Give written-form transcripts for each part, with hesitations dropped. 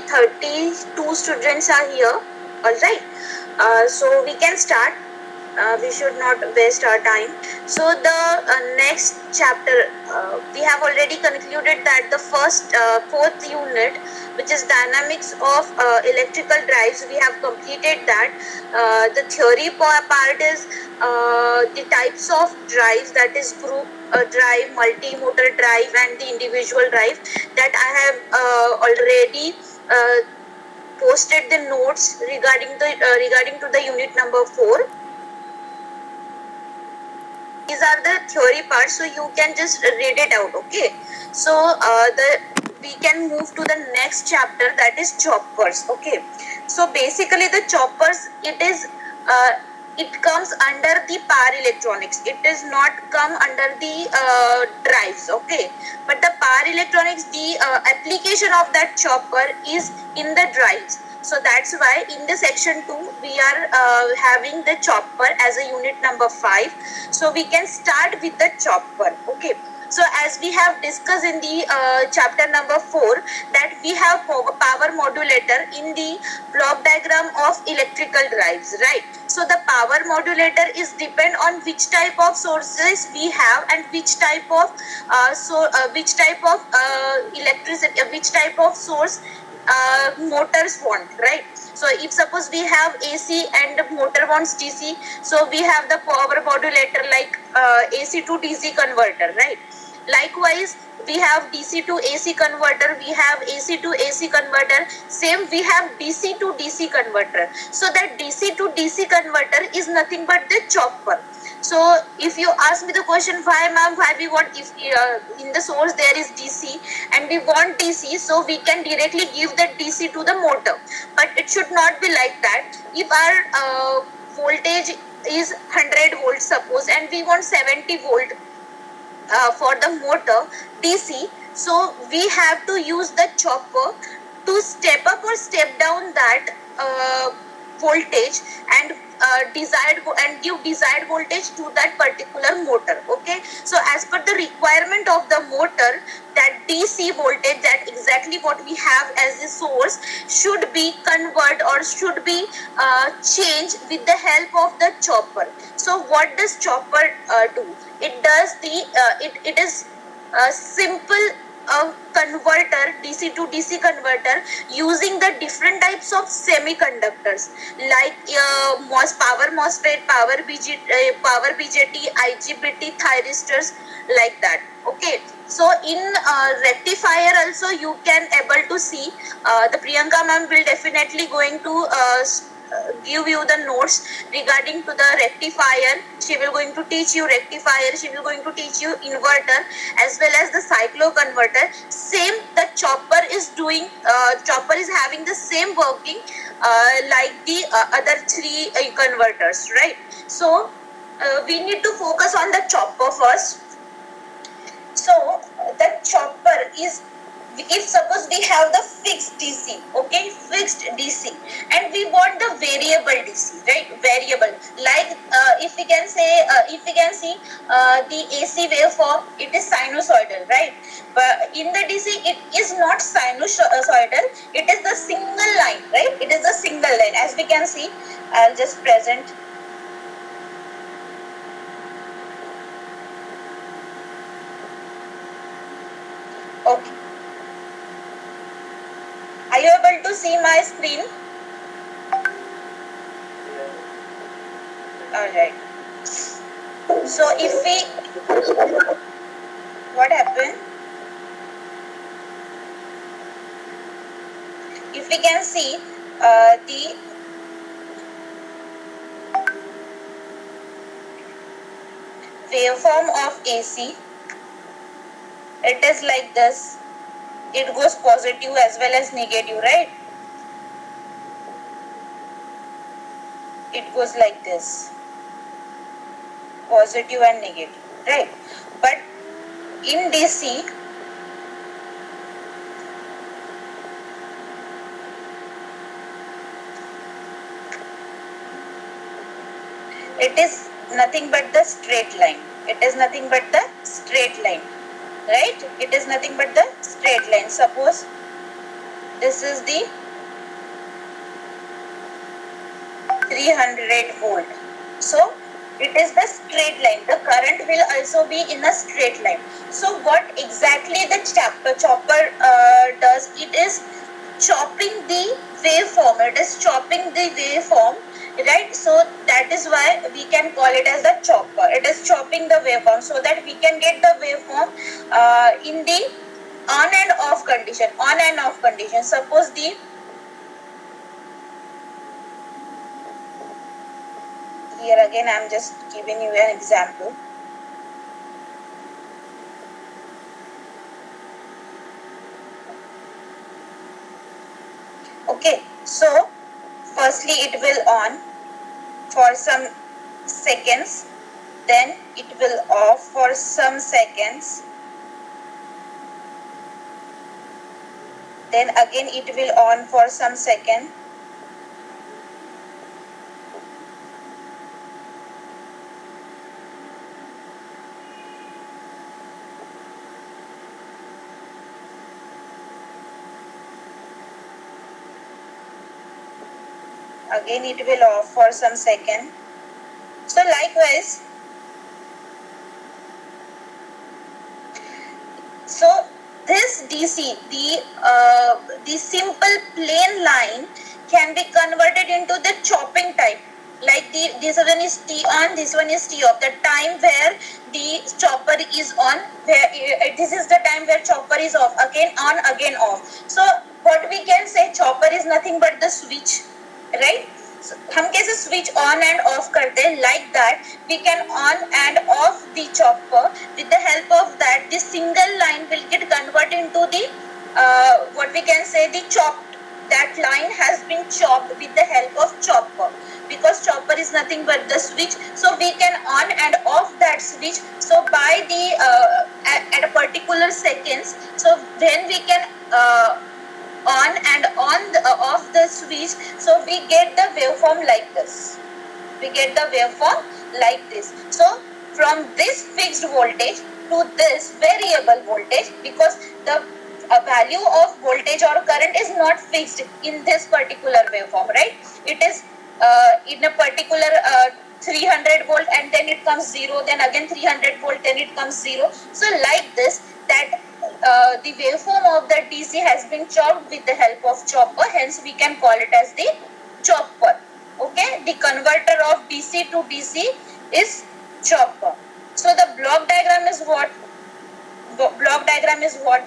32 students are here. All right. So we can start. We should not waste our time. So the next chapter, we have already concluded that the fourth unit, which is dynamics of electrical drives, we have completed that. The theory part is the types of drives, that is group drive, multi-motor drive, and the individual drive, that I have already posted the notes regarding to the unit number 4. These are the theory parts, so you can just read it out. Okay, so we can move to the next chapter, that is choppers. Okay, so basically the choppers, it comes under the power electronics. It does not come under the drives. Okay, but the power electronics, the application of that chopper is in the drives. So that's why in the section 2 we are having the chopper as a unit number 5. So we can start with the chopper. Okay, so as we have discussed in the chapter number 4, that we have power modulator in the block diagram of electrical drives, right? So the power modulator is depend on which type of sources we have and which type of electricity, which type of source motors want, right? So if suppose we have AC and motor wants DC, so we have the power modulator like AC to DC converter, right? Likewise, we have DC to AC converter, we have AC to AC converter, same we have DC to DC converter. So that DC to DC converter is nothing but the chopper. So if you ask me the question, why ma'am, why we want, if in the source there is DC and we want DC, so we can directly give that DC to the motor. But it should not be like that. If our voltage is 100 volts suppose, and we want 70 volt for the motor DC, so we have to use the chopper to step up or step down that voltage and give desired voltage to that particular motor. Okay, so as per the requirement of the motor, that DC voltage, that exactly what we have as a source, should be converted or should be changed with the help of the chopper. So what does chopper do? It does it is a simple converter, DC to DC converter, using the different types of semiconductors like power MOSFET, power BJT, IGBT, thyristors, like that. Okay, so in rectifier also you can able to see, the Priyanka ma'am will definitely going to give you the notes regarding to the rectifier. She will going to teach you rectifier, she will going to teach you inverter as well as the cyclo converter. Same, the chopper is doing, chopper is having the same working like the other three converters, right? So we need to focus on the chopper first. So the chopper is, if suppose we have the fixed DC, okay, fixed DC, and we want the variable DC, right? Variable, like if we can say, if we can see the AC waveform, it is sinusoidal, right? But in the DC, it is not sinusoidal, it is the single line, right? It is the single line. As we can see, I'll just present. Okay, are you able to see my screen? Alright. So if we, what happened? If we can see the waveform of AC, it is like this. It goes positive as well as negative, right? It goes like this, positive and negative, right? But in DC, it is nothing but the straight line. It is nothing but the straight line, right? It is nothing but the straight line. Suppose This is the 300 volt. So it is the straight line. The current will also be in a straight line. So what exactly the chopper does, it is chopping the waveform. It is chopping the waveform, right? So that is why we can call it as the chopper. It is chopping the waveform so that we can get the waveform in the on and off condition. On and off condition. Suppose the here again I am just giving you an example. Okay, so firstly it will on for some seconds, then it will off for some seconds, then again it will on for some second, again it will off for some second. So likewise, so this DC, the simple plain line can be converted into the chopping type. Like this one is T on, this one is T off. The time where the chopper is on, where this is the time where chopper is off. Again on, again off. So what we can say, chopper is nothing but the switch, right? So, हम कैसे switch on and off करते हैं, like that we can on and off the chopper. With the help of that, the single line will get converted into the what we can say, the chopped. That line has been chopped with the help of chopper, because chopper is nothing but the switch. So we can on and off that switch. So by the at a particular seconds, so when we can on and off the switch, so we get the waveform like this. We get the waveform like this. So from this fixed voltage to this variable voltage, because the value of voltage or current is not fixed in this particular waveform, right? It is in a particular 300 volt, and then it comes 0, then again 300 volt, then it comes 0. So like this, that the waveform of the DC has been chopped with the help of chopper, hence we can call it as the chopper. Okay, the converter of DC to DC is chopper. So the block diagram is what? Block diagram is what?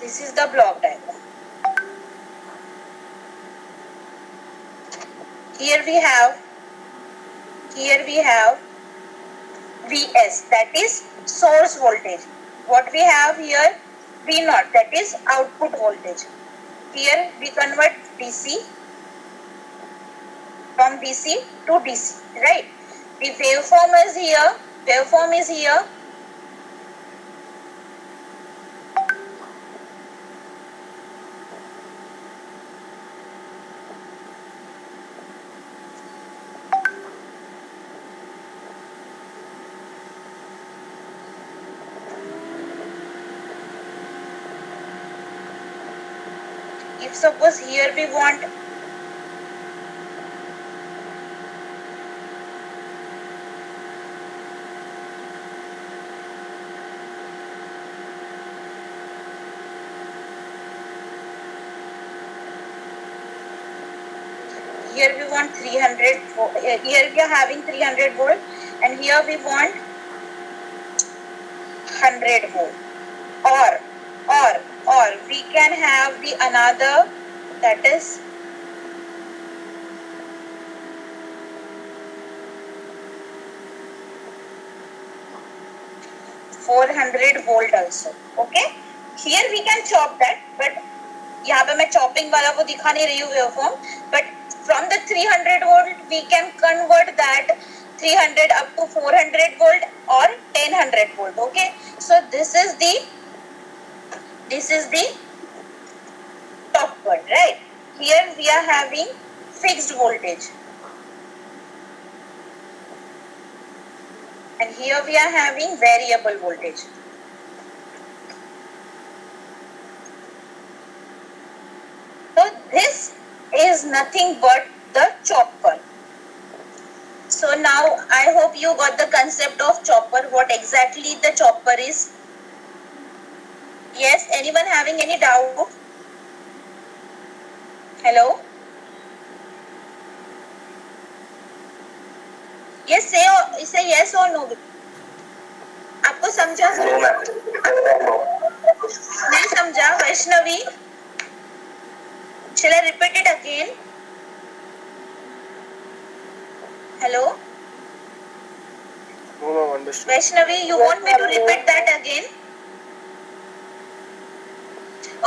This is the block diagram. Here we have Vs, that is source voltage. What we have here, V0, that is output voltage. Here we convert DC from DC to DC, right? The waveform is here. Waveform is here. If suppose here we want here we want 300 volt, here we are having 300 volt, and here we want 100 volt, or we can have the another, that is 400 volt also. Okay, here we can chop that, but यहाँ पे मैं chopping वाला वो दिखा नहीं रही हूँ waveform, but from the 300 volt we can convert that 300 up to 400 volt or 1000 volt. Okay, so this is the chopper, right? Here we are having fixed voltage, and here we are having variable voltage. So this is nothing but the chopper. So now I hope you got the concept of chopper, what exactly the chopper is. Yes, anyone having any doubt? Hello? Yes, say yes or no. आपको समझा? नहीं समझा Vaishnavi? Shall I repeat it again? Hello? No, understood. Vaishnavi, you want me to repeat that again?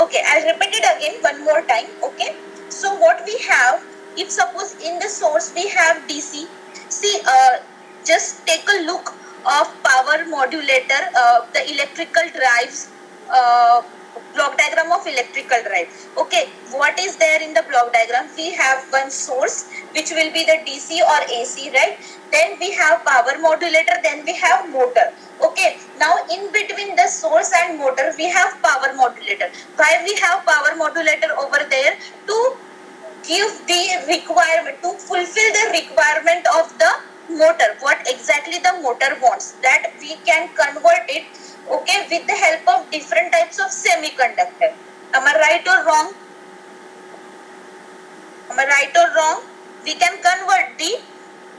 Okay, I'll repeat it again one more time. Okay. So what we have, if suppose in the source we have DC, see, just take a look of power modulator, the electrical drives, block diagram of electrical drive. Okay, what is there in the block diagram? We have one source which will be the DC or AC, right? Then we have power modulator, then we have motor. Okay, now in between the source and motor we have power modulator. Why we have power modulator over there? To give the requirement, to fulfill the requirement of the motor, what exactly the motor wants, that we can convert it, okay, with the help of different types of semiconductor. Am I right or wrong? Am I right or wrong? We can convert the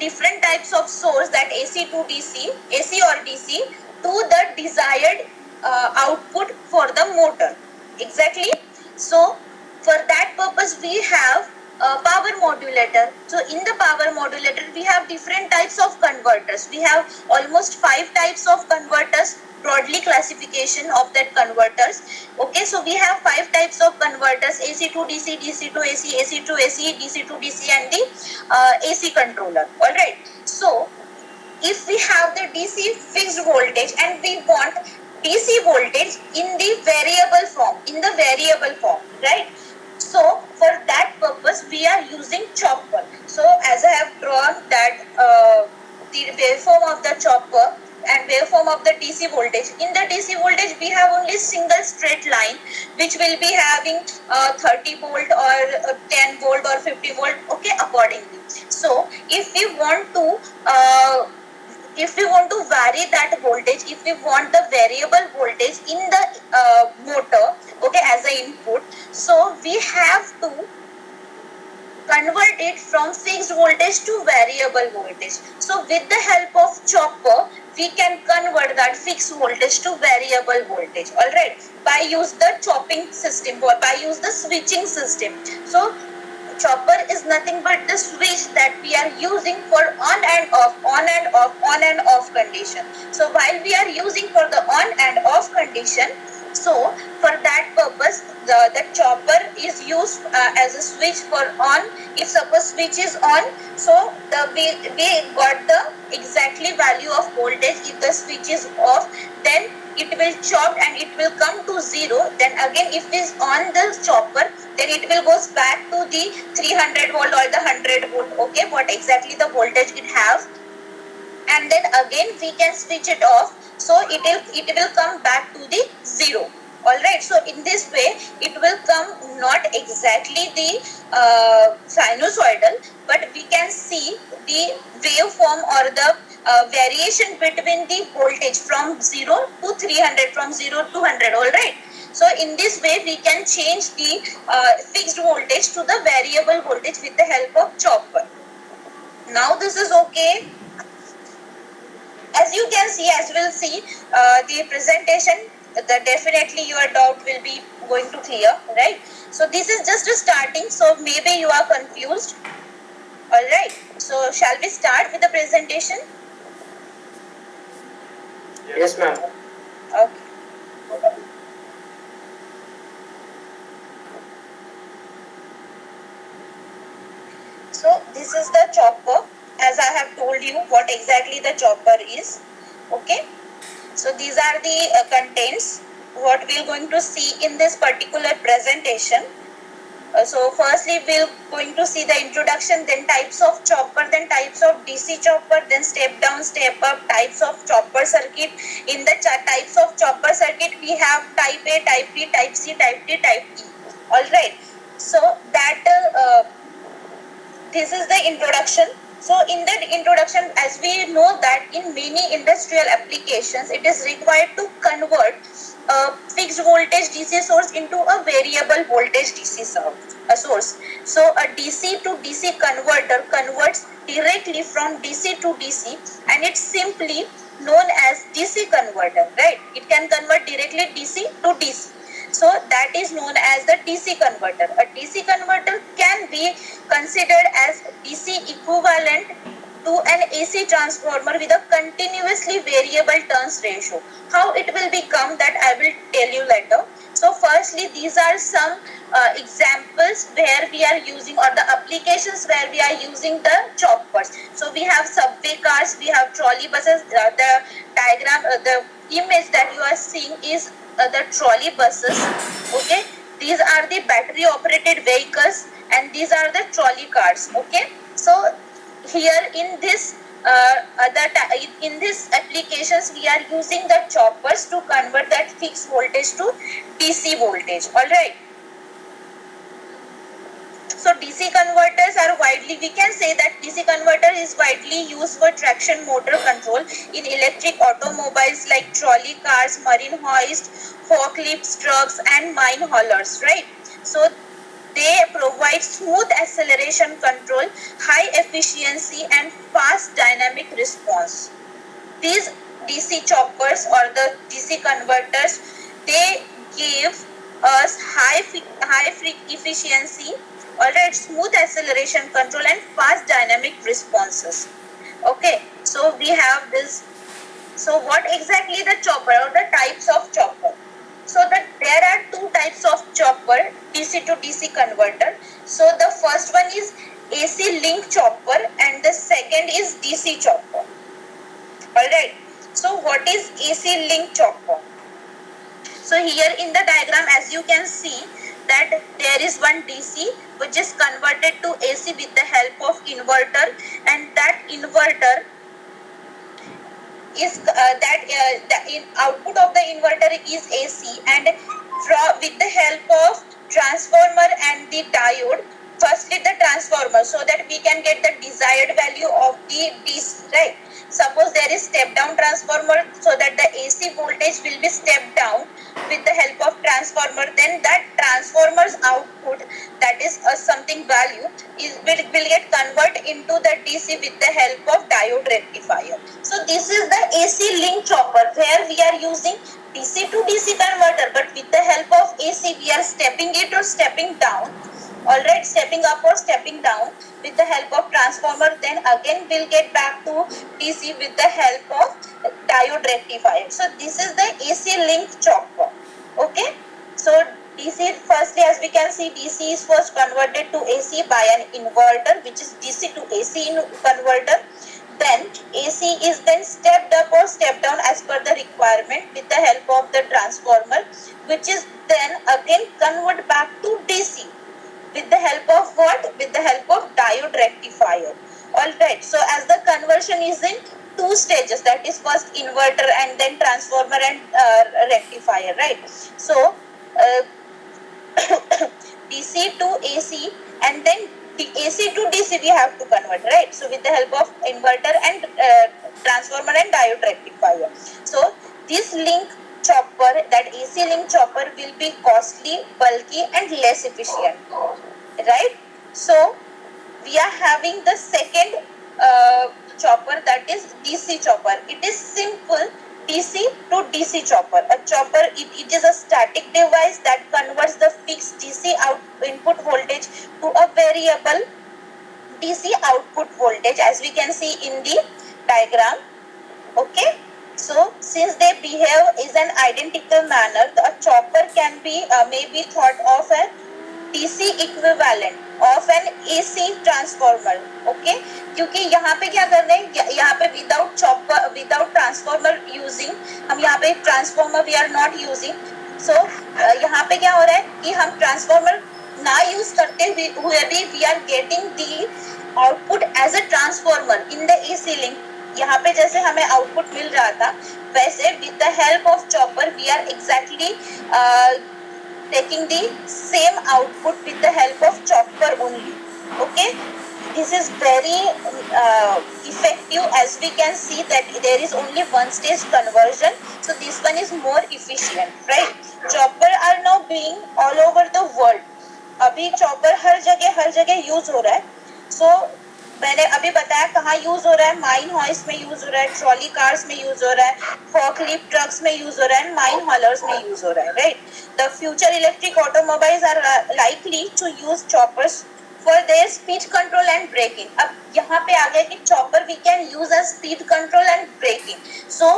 different types of source, that AC to DC, AC or DC, to the desired output for the motor. Exactly. So for that purpose we have a power modulator. So in the power modulator we have different types of converters. We have almost 5 types of converters, broadly classification of that converters. Okay, so we have 5 types of converters: AC to DC, DC to AC, AC to AC, DC to DC, and the AC controller. All right. So if we have the DC fixed voltage and we want DC voltage in the variable form, right? So for that purpose we are using chopper. So as I have drawn that the waveform of the chopper and waveform of the DC voltage. In the DC voltage we have only single straight line which will be having 30 volt or 10 volt or 50 volt, okay, accordingly. So if we want to vary that voltage, if we want the variable voltage in the motor, okay, as an input, so we have to convert it from fixed voltage to variable voltage. So with the help of chopper, we can convert that fixed voltage to variable voltage. All right, by use the chopping system, or by use the switching system. So chopper is nothing but the switch that we are using for on and off, on and off, on and off condition. So while we are using for the on and off condition, so for that purpose the chopper is used as a switch for on. If suppose switch is on, so we got the exactly value of voltage. If the switch is off, then it will chop and it will come to 0. Then again if it is on the chopper, then it will goes back to the 300 volt or the 100 volt, okay, what exactly the voltage it has. And then again we can switch it off, so it will come back to the 0. All right, so in this way it will come not exactly the sinusoidal, but we can see the waveform or the variation between the voltage from 0 to 300, from 0 to 100. All right, so in this way we can change the fixed voltage to the variable voltage with the help of chopper. Now this is okay. As you can see, as we'll see the presentation, definitely your doubt will be going to clear, right? So this is just a starting, so maybe you are confused. All right, so shall we start with the presentation? Yes, ma'am. Okay. So this is the chopper. as I have told you what exactly the chopper is. Okay, so these are the contents what we are going to see in this particular presentation. So firstly we're going to see the introduction, then types of chopper, then types of DC chopper, then step down, step up, types of chopper circuit. In the types of chopper circuit we have type A, type B, type C, type D, type E. Alright, so that this is the introduction. So in that introduction, as we know that in many industrial applications, it is required to convert a fixed voltage DC source into a variable voltage DC source. So a DC to DC converter converts directly from DC to DC, and it's simply known as DC converter, right? It can convert directly DC to DC. So that is known as the DC converter. A DC converter can be considered as DC equivalent to an AC transformer with a continuously variable turns ratio. How it will become, that I will tell you later. So firstly, these are some examples where we are using, or the applications where we are using the choppers. So we have subway cars, we have trolley buses. The diagram, the image that you are seeing is the trolley buses. Okay, these are the battery operated vehicles, and these are the trolley cars. Okay, so here in this in this applications we are using the choppers to convert that fixed voltage to DC voltage. All right, so DC converters are widely, we can say that DC converter is widely used for traction motor control in electric automobiles like trolley cars, marine hoist, forklifts, trucks, and mine haulers, right? So they provide smooth acceleration control, high efficiency, and fast dynamic response. These DC choppers or the DC converters, they give us high efficiency, alright, smooth acceleration control, and fast dynamic responses. Okay, so we have this. So what exactly the chopper or the types of chopper? So that there are two types of chopper, DC to DC converter. So the first one is AC link chopper and the second is DC chopper. Alright, so what is AC link chopper? So here in the diagram, as you can see that there is one DC which is converted to AC with the help of inverter, and that inverter is the output of the inverter is AC, and with the help of transformer and the diode, firstly the transformer, so that we can get the desired value of the DC, right? Suppose there is step down transformer, so that the AC voltage will be stepped down with the help of transformer, then that transformer's output, that is something value, will get converted into the DC with the help of diode rectifier. So this is the AC link chopper where we are using DC to DC converter, but with the help of AC we are stepping it or stepping down. Alright, stepping up or stepping down with the help of transformer, then again we'll get back to DC with the help of diode rectifier. So this is the AC link chopper. Okay, so DC, firstly as we can see, DC is first converted to AC by an inverter, which is DC to AC converter. Then AC is then stepped up or stepped down as per the requirement with the help of the transformer, which is then again converted back to DC with the help of what? With the help of diode rectifier. Alright, so as the conversion is in two stages, that is first inverter and then transformer and rectifier, right? So DC to AC, and then the AC to DC we have to convert, right? So with the help of inverter and transformer and diode rectifier. So this link chopper, that AC link chopper, will be costly, bulky, and less efficient, right? So we are having the second chopper, that is DC chopper. It is simple DC to DC chopper. A chopper, it is a static device that converts the fixed DC input voltage to a variable DC output voltage, as we can see in the diagram. Okay, so since they behave in an identical manner, a chopper can be may be thought of a DC equivalent. Of an AC transformer. Okay, क्योंकि यहाँ पे क्या कर रहे हैं, यहाँ पे without chopper, without transformer using, हम यहाँ पे transformer we are not using. So यहाँ पे क्या हो रहा है कि हम ट्रांसफॉर्मर ना यूज करते हुए भी we are getting the output as a transformer in the AC link. यहाँ पे जैसे हमें आउटपुट मिल रहा था, वैसे with the help of chopper we are exactly taking the same output with the help of chopper only. Okay, this is very effective, as we can see that there is only one stage conversion, so this one is more efficient, right? Chopper are now being all over the world. अभी chopper हर जगह use हो रहा है. सो मैंने अभी बताया कहाँ use हो रहा है, माइन हॉइस्ट में यूज हो रहा है, ट्रॉली कार्स में यूज हो रहा है, फॉकलिफ्ट ट्रक्स में यूज हो रहा है, माइन हॉलर्स में यूज हो रहा है, right? The future electric automobiles are likely to use choppers for their speed control and braking. अब यहाँ पे आ गया कि chopper we can use as speed control and braking. So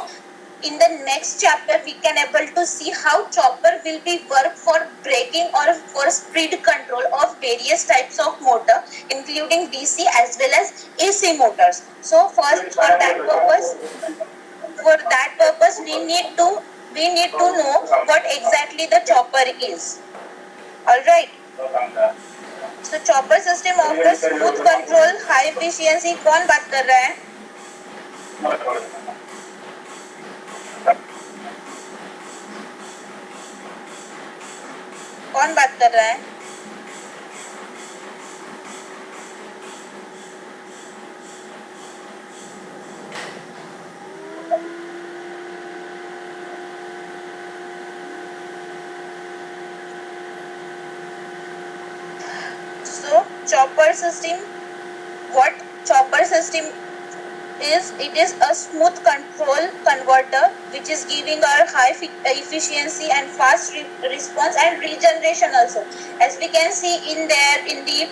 in the next chapter we can able to see how chopper will be work for braking or for speed control of various types of motor, including DC as well as AC motors. So first for that purpose we need to know what exactly the chopper is. All right, so chopper system offers smooth control, high efficiency. कौन बात कर रहा है? कौन बात कर रहा है? So chopper system, what chopper system is, it is a smooth control converter which is giving our high efficiency and fast response and regeneration also. As we can see in there in the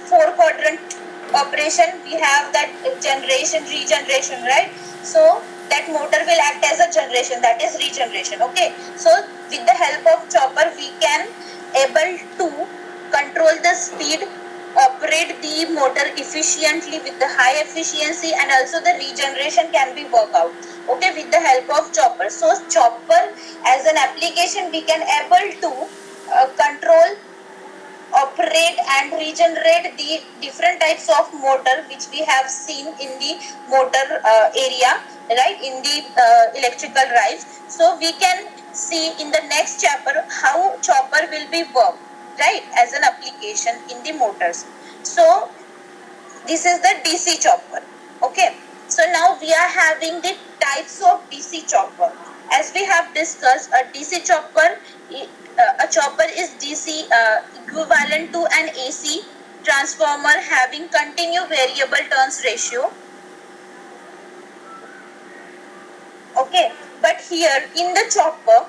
4-quadrant operation, we have that generation, regeneration, right? So that motor will act as a generation, that is regeneration. Okay, so with the help of chopper we can able to control the speed, operate the motor efficiently with the high efficiency, and also the regeneration can be worked out, okay, with the help of chopper. So chopper as an application we can able to control, operate and regenerate the different types of motor which we have seen in the motor area, right, in the electrical drives. So we can see in the next chapter how chopper will be worked, right, as an application in the motors. So this is the DC chopper. Okay, so now we are having the types of DC chopper. As we have discussed, a DC chopper, a chopper is DC equivalent to an AC transformer having continuous variable turns ratio. Okay, but here in the chopper,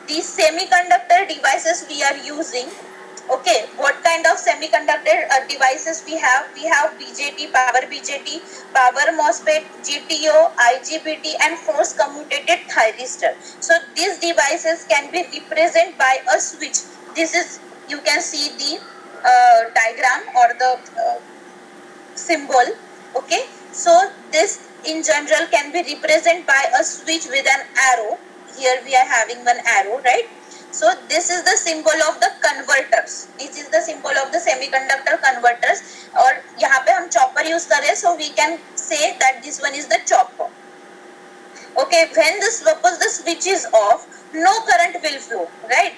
these semiconductor devices we are using. Okay, what kind of semiconductor devices we have? We have BJT, power MOSFET, GTO, IGBT, and force commutated thyristor. So these devices can be represented by a switch. This is, you can see the diagram or the symbol. Okay, so this in general can be represented by a switch with an arrow. Here we are having one arrow, right? So this is the symbol of the converters. This is the symbol of the semiconductor converters. और यहाँ पे हम chopper use कर रहे हैं, so we can say that this one is the chopper. Okay, when the suppose the switch is off, no current will flow, right?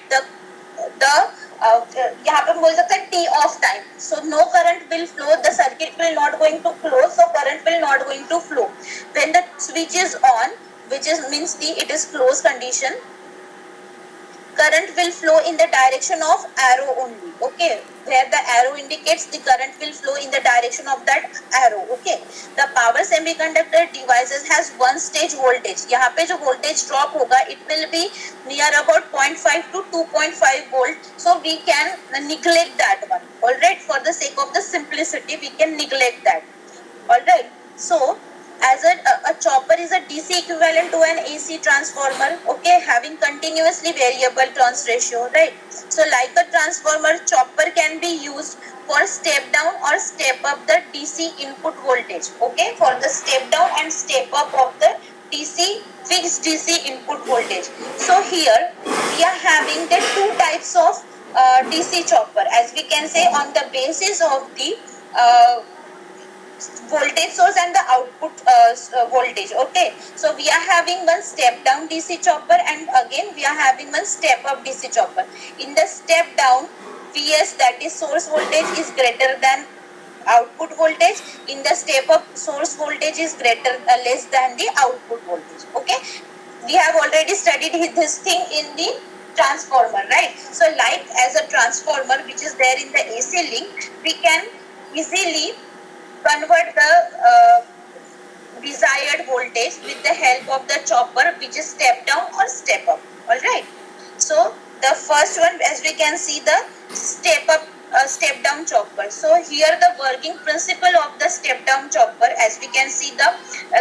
यहाँ पे बोल सकते हैं T off time. So no current will flow. The circuit will not going to close. So current will not going to flow. When the switch is on, which is means it is closed condition, current will flow in the direction of arrow only. Okay, where the arrow indicates, the current will flow in the direction of that arrow. Okay, the power semiconductor devices has one stage voltage. यहाँ पे जो voltage drop होगा, it will be near about 0.5 to 2.5 volt. So we can neglect that one. All right, for the sake of the simplicity, we can neglect that. All right, so as a chopper is a DC equivalent to an AC transformer, okay, having continuously variable turns ratio, right? So like a transformer, chopper can be used for step down or step up the DC input voltage, okay, for the step down and step up of the DC fixed DC input voltage. So here we are having the two types of DC chopper, as we can say, on the basis of the voltage source and the output voltage, okay. So we are having one step down DC chopper, and again we are having one step up DC chopper. In the step down, Vs, that is source voltage, is greater than output voltage. In the step up, source voltage is greater less than the output voltage, okay. We have already studied this thing in the transformer, right? So like as a transformer which is there in the AC link, we can easily convert the desired voltage with the help of the chopper, which is step down or step up. All right. So the first one, as we can see, the step up step down chopper. So here the working principle of the step down chopper, as we can see the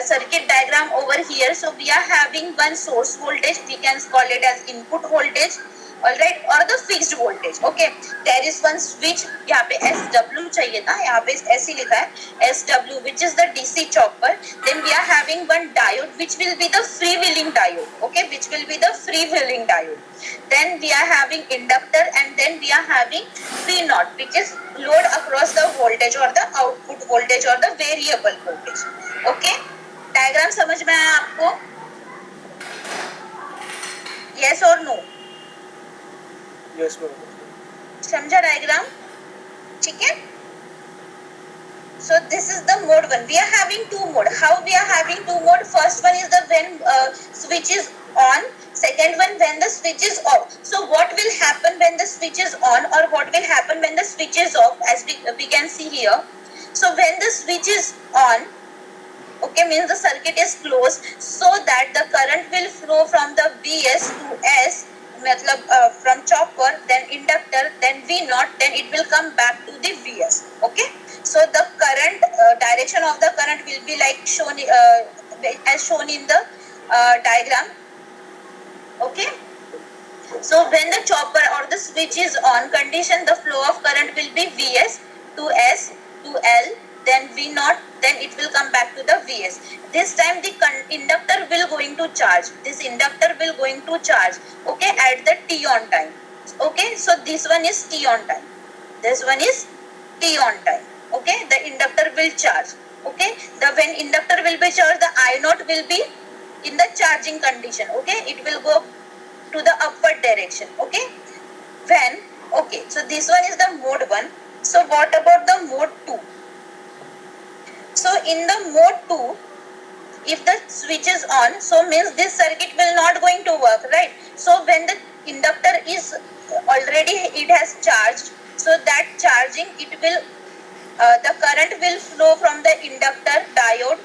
circuit diagram over here. So we are having one source voltage, we can call it as input voltage, all right, or the fixed voltage, okay. There is one switch, यहाँ पे SW चाहिए था, यहाँ पे ऐसे लिखा है SW, which is the DC chopper. Then we are having one diode, which will be the freewheeling diode, okay, which will be the freewheeling diode. Then we are having inductor, and then we are having V naught, which is load across the voltage or the output voltage or the variable voltage, okay. Diagram समझ में आया आपको? Yes or no? Yes, ma'am. समझा diagram? ठीक है? So this is the mode 1. We are having two mode. How we are having two mode? First one is the when switch is on. Second one when the switch is off. So what will happen when the switch is on, or what will happen when the switch is off? As we can see here. So when the switch is on, okay, means the circuit is closed, so that the current will flow from the Vs to S, मतलब from chopper, then inductor, then V naught, then it will come back to the Vs, okay. So the current direction of the current will be like shown as shown in the diagram, okay. So when the chopper or the switch is on condition, the flow of current will be Vs to S to L, then V naught, then it will come back to the Vs. This time the inductor will going to charge. This inductor will going to charge, okay, at the T on time. Okay, so this one is T on time. This one is T on time. Okay, the inductor will charge. Okay, the when inductor will be charged, the I naught will be in the charging condition. Okay, it will go to the upward direction, okay. When, okay, so this one is the mode 1. So what about the mode 2? So in the mode 2, if the switch is on, so means this circuit will not going to work, right? So when the inductor is already, it has charged, so that charging, it will the current will flow from the inductor diode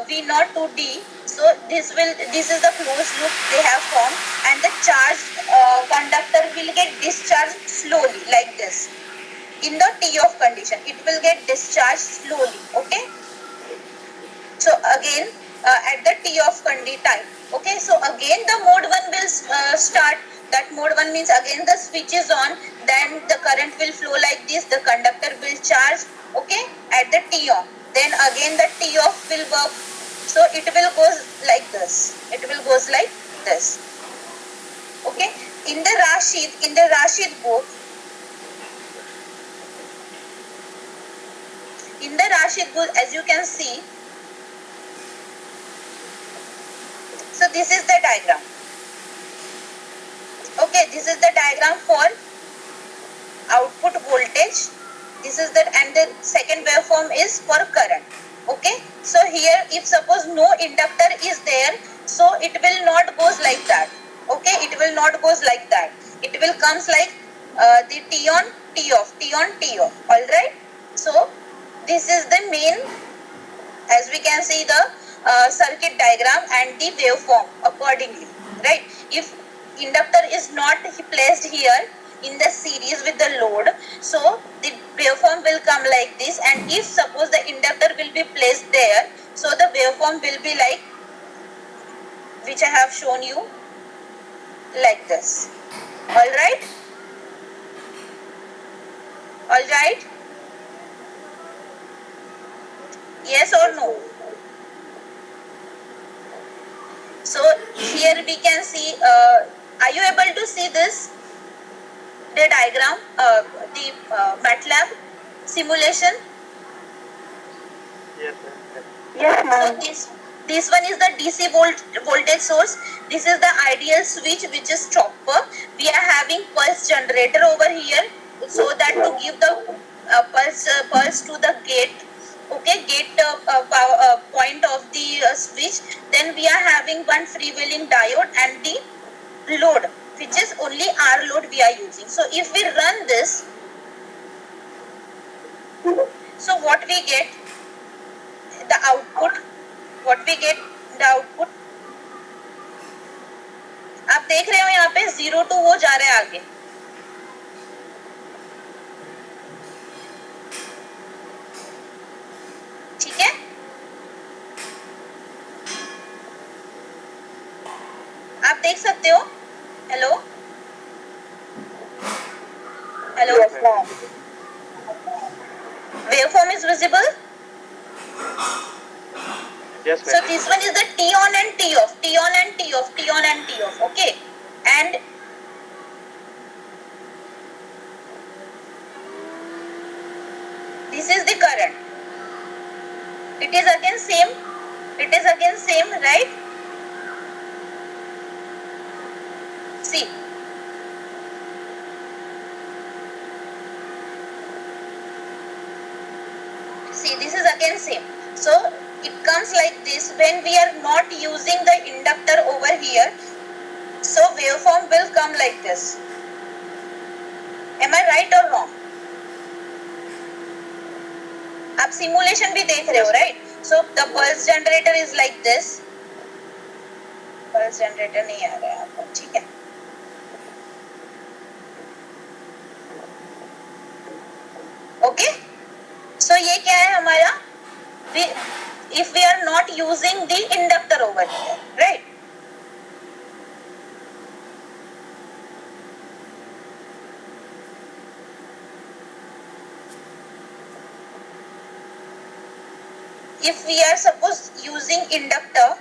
V naught to D. So this is the closed loop they have formed, and the charged conductor will get discharged slowly like this. In the T off condition, it will get discharged slowly, okay. So again at the T off time, okay. So again the mode 1 will start. That mode 1 means again the switch is on, then the current will flow like this, the conductor will charge, okay, at the T on. Then again the T off will work. So it will goes like this. It will goes like this. Okay. In the Rashid book, as you can see, so this is the diagram. Okay, this is the diagram for output voltage. This is the, and the second waveform is for current. Okay, so here if suppose no inductor is there, so it will not goes like that. Okay, it will not goes like that. It will comes like the T on T off, T on T off. All right. So this is the main, as we can see, the circuit diagram and the waveform accordingly. Right. If inductor is not placed here in the series with the load, so the waveform will come like this, and if suppose the inductor will be placed there, So the waveform will be like, which I have shown you, like this. All right? All right? Yes or no? So here we can see, are you able to see this? The diagram, the MATLAB simulation? Yes, ma'am. Yes, ma'am. So this one is the DC voltage source. This is the ideal switch, which is chopper. We are having pulse generator over here, so that to give the pulse to the gate. Okay, gate power, point of the switch. Then we are having one freewheeling diode and the load, which is only R load we are using. So if we run this, so what we get, the output, what we get, the output, आप देख रहे हो यहाँ पे 0 to वो जा रहा है आगे. ठीक है, आप देख सकते हो. Hello hello, waveform is visible. Yes, So ma'am. this one is the T on and T off, T on and T off, T on and T off. Okay, and this is the current. It is again same. It is again same, right? See. See, this is again same. So it comes like this when we are not using the inductor over here. So waveform will come like this. Am I right or wrong? आप simulation भी देख रहे हो, right? So the pulse generator is like this. Pulse generator नहीं आ रहा है आपको, ठीक है? Okay? So ये क्या है हमारा? If we are not using the inductor over here, right? If we are suppose using inductor,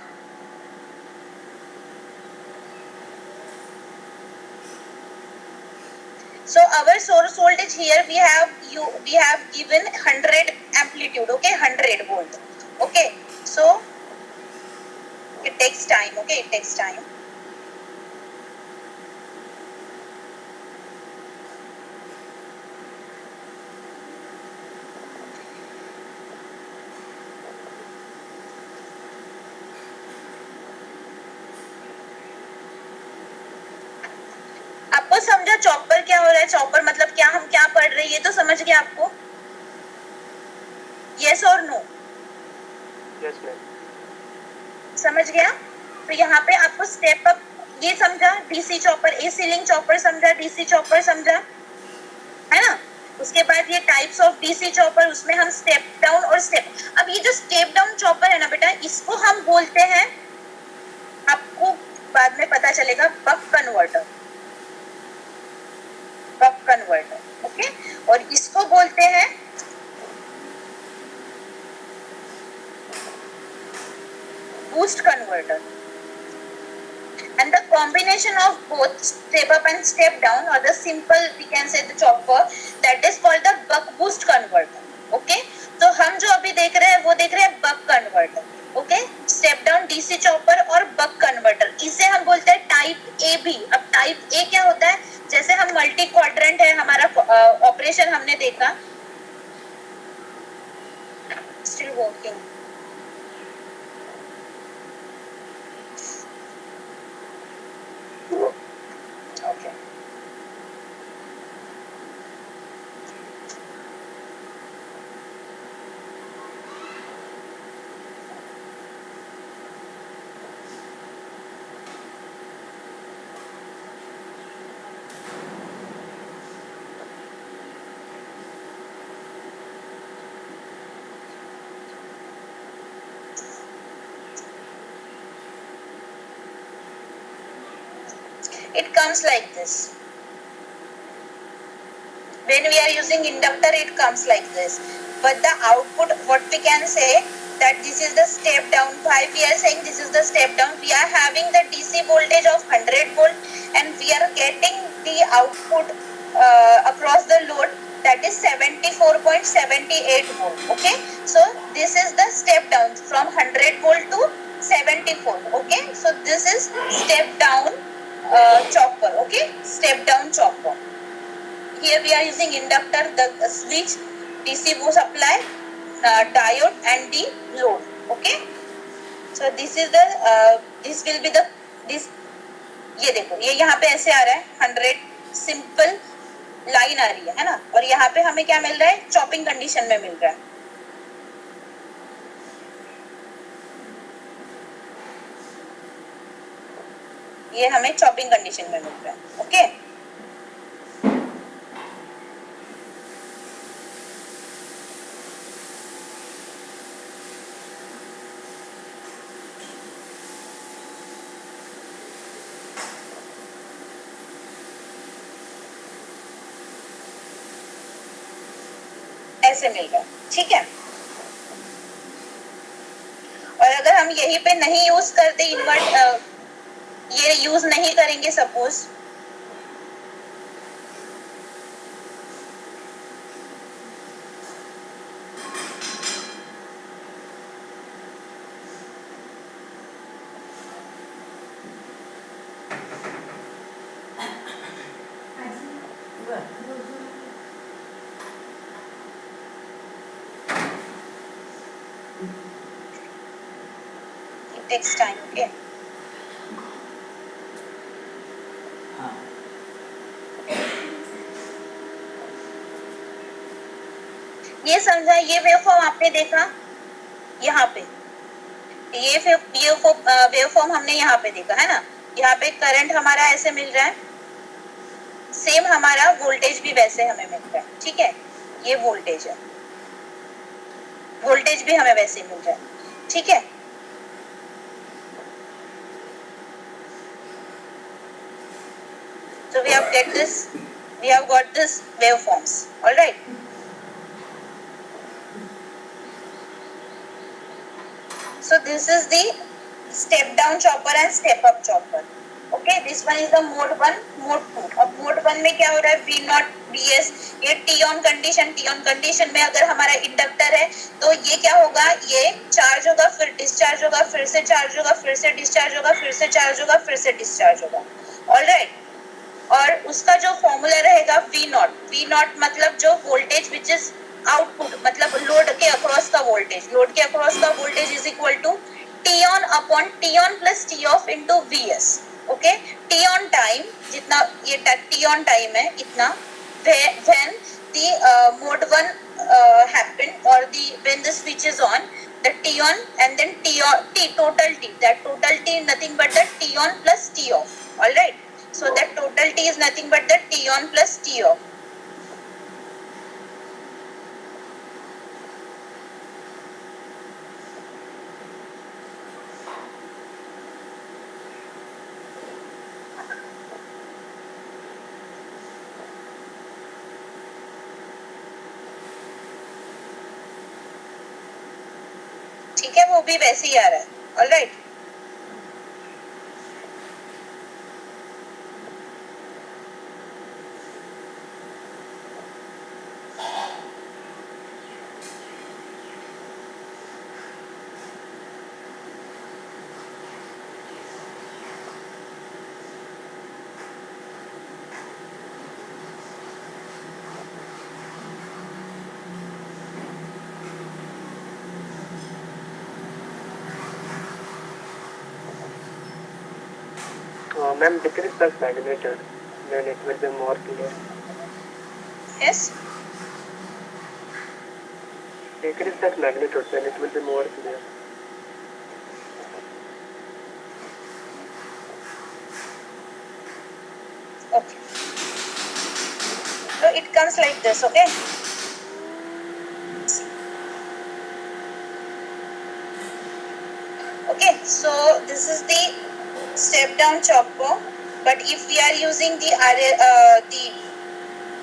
so our source voltage here we have given 100 amplitude, okay, 100 volt. Okay, so it takes time, okay, it takes time. आपको समझा chopper क्या हो रहा है? Chopper मतलब क्या, हम क्या पढ़ रहे हैं ये तो समझ गया आपको? यस और नो? Yes, ma'am. समझ गया? तो यहाँ पे आपको स्टेप अप ये समझा, DC chopper, AC link chopper समझा, डीसी चॉपर समझा, है ना? उसके बाद ये टाइप्स ऑफ डीसी चॉपर, उसमें हम स्टेप डाउन और स्टेप, अब ये जो स्टेप डाउन चॉपर है ना बेटा, इसको हम बोलते हैं, आपको बाद में पता चलेगा, buck converter. Buck converter, okay? और इसको बोलते हैं boost converter. And the combination of both step up and step down, or the simple we can say the chopper, that is called the buck boost converter. Okay, तो हम जो अभी देख रहे हैं वो देख रहे हैं buck converter. Okay, step down DC chopper और बक कन्वर्टर, इसे हम बोलते हैं टाइप ए भी. अब टाइप ए क्या होता है? जैसे हम मल्टी क्वाड्रेंट है हमारा ऑपरेशन हमने देखा, still working. Okay. it comes like this. When we are using inductor, it comes like this. But the output, what we can say, that this is the step down. Why we are saying this is the step down? We are having the DC voltage of 100 volt and we are getting the output across the load, that is 74.78 volt. Okay, so this is the step down from 100 volt to 74. Okay, so this is step down chopper. Okay, step down chopper. Here we are using inductor, the switch, DC supply, diode and the load. Okay, so this is the this will be the this. ये देखो, ये यहाँ पे ऐसे आ रहा है 100 simple line आ रही है ना, और यहाँ पे हमें क्या मिल रहा है, चॉपिंग कंडीशन में मिल रहा है. ये हमें चॉपिंग कंडीशन में मिल रहा है. ओके, ऐसे मिल रहा है. ठीक है, और अगर हम यहीं पे नहीं यूज करते इन्वर्ट, ये यूज नहीं करेंगे suppose, it takes time. Okay, ये समझा, ये वेवफॉर्म आपने देखा यहाँ पे, ये वेवफॉर्म हमने यहाँ पे देखा है ना. यहाँ पे करंट हमारा ऐसे मिल रहा है, सेम हमारा वोल्टेज भी वैसे हमें मिल रहा है. ठीक है, ये वोल्टेज है, वोल्टेज भी हमें वैसे मिल रहा है. ठीक है, so we have got this waveforms. All right, so this is the step down chopper and step up chopper. Okay, this one is the mode 1, mode 2. अब mode 1 में क्या हो रहा है, V नॉट BS, ये T ऑन कंडीशन में अगर हमारा इंडक्टर है तो ये क्या होगा, ये चार्ज होगा, फिर डिस्चार्ज होगा, फिर से चार्ज होगा, फिर से डिस्चार्ज होगा, फिर से चार्ज होगा, फिर से डिस्चार्ज होगा. ऑलराइट, और उसका जो फॉर्मूला रहेगा V नॉट मतलब जो वोल्टेज विच इज आउटपुट, मतलब लोड के अक्रॉस का voltage is equal to T on upon T on plus T off into VS. Okay, T on time जितना, ये T ऑन टाइम है इतना, when the mode 1 happen, or when the switch is on, the T on and then total T, that total T is nothing but the T on plus T off. All right, so that total T is nothing but the T on plus T off. ठीक है, वो भी वैसे ही आ रहा है. All right, Ma'am, decrease the magnitude, then it will be more clear. yes, Decrease that magnitude, then it will be more clear. okay, so it comes like this. Okay, okay, so this is the step down chopper but if we are using the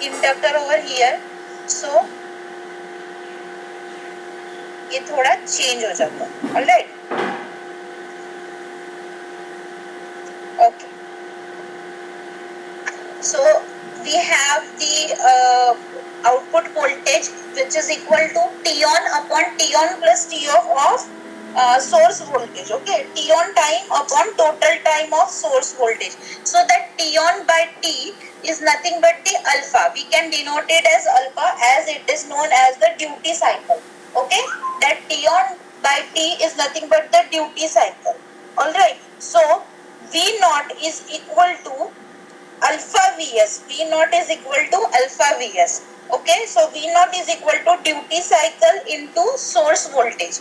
inductor over here, so ये थोड़ा change हो जाता है. Alright, okay. So we have the output voltage which is equal to T on upon T on plus T off of source voltage. Okay, T on time upon total time of source voltage. So that T on by T is nothing but the alpha. We can denote it as alpha as it is known as the duty cycle. Okay, that T on by T is nothing but the duty cycle. All right. So V naught is equal to alpha Vs. V naught is equal to alpha Vs. Okay, so V naught is equal to duty cycle into source voltage.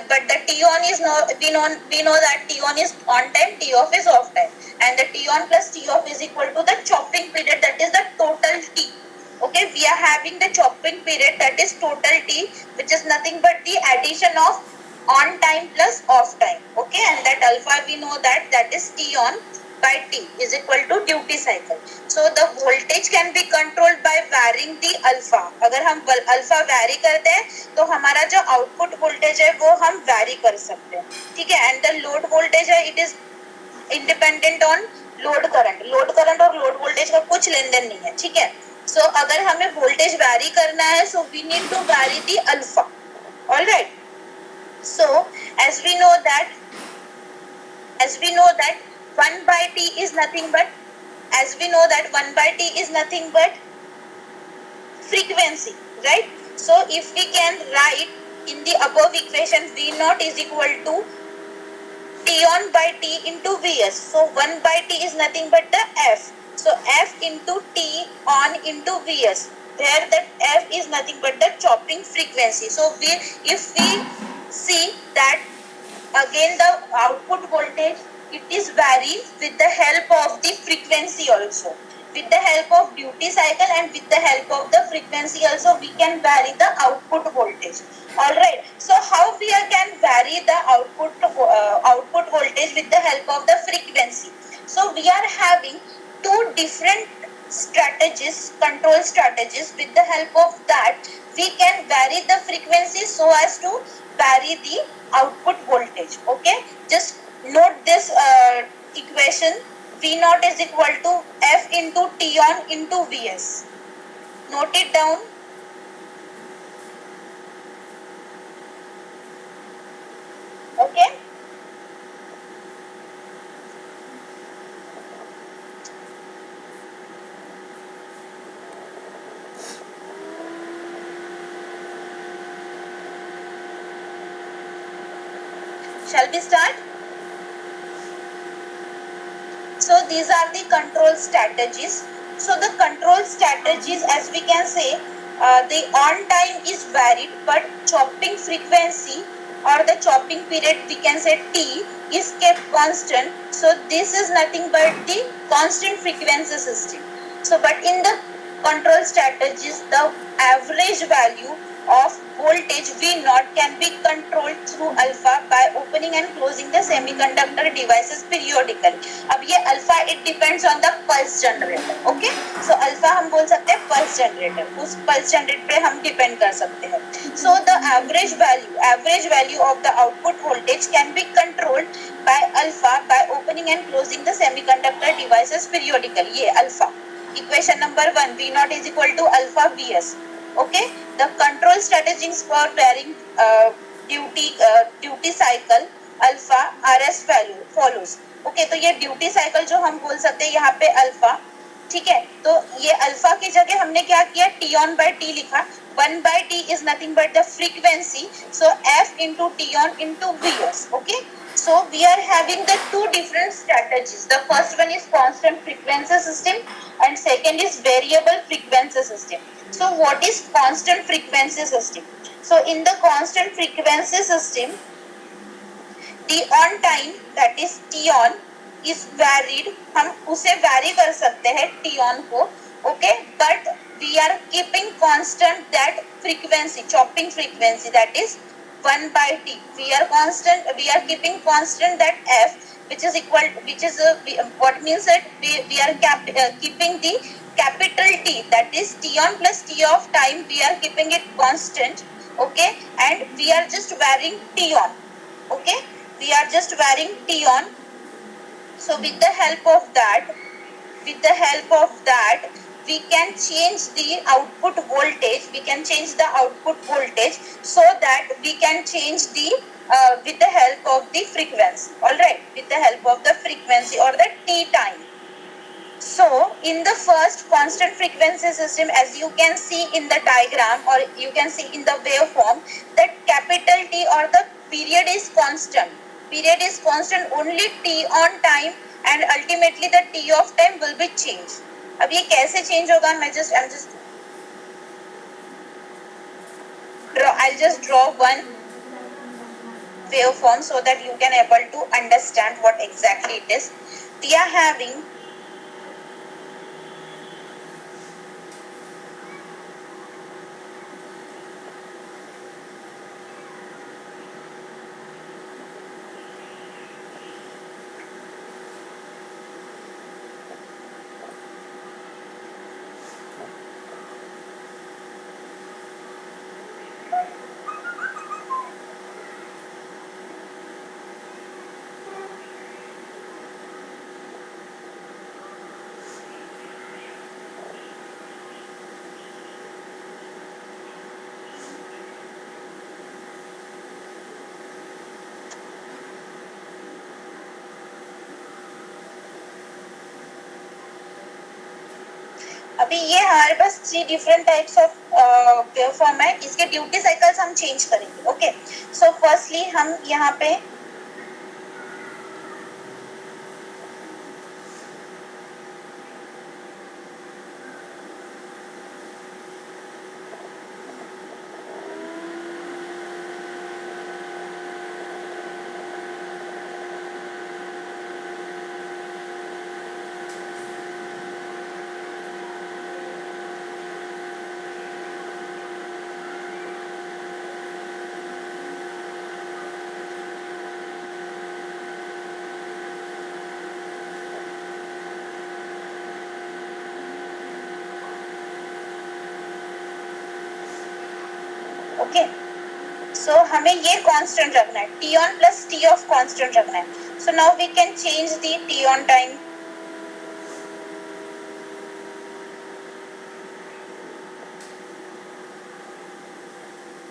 But the T on is no, we know that T on is on time, T off is off time, and the T on plus T off is equal to the chopping period, that is the total T. Okay, we are having the chopping period, that is total T, which is nothing but the addition of on time plus off time. Okay, and that alpha we know that is T on by T is equal to duty cycle. So the voltage can be controlled by varying the alpha. अगर हम alpha vary करते हैं तो हमारा जो output voltage है वो हम वैरी कर सकते हैं. ठीक है, एंड द लोड वोल्टेज है it is independent on load current. Load current और लोड वोल्टेज का कुछ लेन देन नहीं है. ठीक है, सो अगर हमें वोल्टेज वैरी करना है so we need to vary the alpha. Alright, so as we know that 1 by T is nothing but frequency, right? So if we can write in the above equation, V naught is equal to T on by T into Vs. So 1 by T is nothing but the F. So F into T on into Vs, where that F is nothing but the chopping frequency. So if we see that again the output voltage, it is varies with the help of the frequency also. With the help of duty cycle and with the help of the frequency also we can vary the output voltage. Alright, so how we can vary the output voltage with the help of the frequency? So we are having two different strategies, control strategies. With the help of that we can vary the frequency so as to vary the output voltage. Okay, just note this equation. V naught is equal to F into T on into Vs. Note it down. Okay. Shall we start? So these are the control strategies. So the control strategies, as we can say, the on time is varied, but chopping frequency or the chopping period, we can say T, is kept constant. So this is nothing but the constant frequency system. So but in the control strategies, the average value of voltage V naught can be controlled through alpha by opening and closing the semiconductor devices periodically. अब ये alpha it depends on the pulse generator. Okay, so alpha हम बोल सकते हैं pulse generator. उस pulse generator पे हम depend कर सकते हैं. So the average value of the output voltage can be controlled by alpha by opening and closing the semiconductor devices periodically. ये alpha. Equation number 1, V naught is equal to alpha Vs. Okay, the control strategies for varying duty cycle alpha RS value follows. Okay, तो ये duty cycle जो हम बोल सकते हैं यहाँ पे अल्फा. ठीक है, तो ये अल्फा की जगह हमने क्या किया, T on by T लिखा. 1 by T is nothing but the frequency, so F into T on into Vs. Okay, so we are having the two different strategies. The first one is constant frequency system and second is variable frequency system. So what is constant frequency system? So in the constant frequency system, the on time, that is T on, is varied. हम उसे vary कर सकते हैं T on को. Okay, but we are keeping constant that frequency, chopping frequency, that is 1 by T. We are keeping constant that F, which is what means that we are keeping the capital T, that is T on plus T of time, we are keeping it constant, okay, and we are just varying T on, okay, we are just varying T on. So with the help of that, we can change the output voltage, so that we can change the with the help of the frequency, all right, with the help of the frequency or the T time. So in the first constant frequency system, as you can see in the diagram or you can see in the waveform, that capital T or the period is constant. Period is constant, only T on time and ultimately the T of time will be changed. अब ये कैसे change होगा? I'll just draw one waveform so that you can able to understand what exactly it is. We are having अभी ये हमारे पास 3 different types of waveform है, इसके duty cycles हम चेंज करेंगे, ओके। सो फर्स्टली हम यहाँ पे ओके, सो हमें ये कांस्टेंट रखना है, T on plus T off constant रखना है। So now we can change the T on time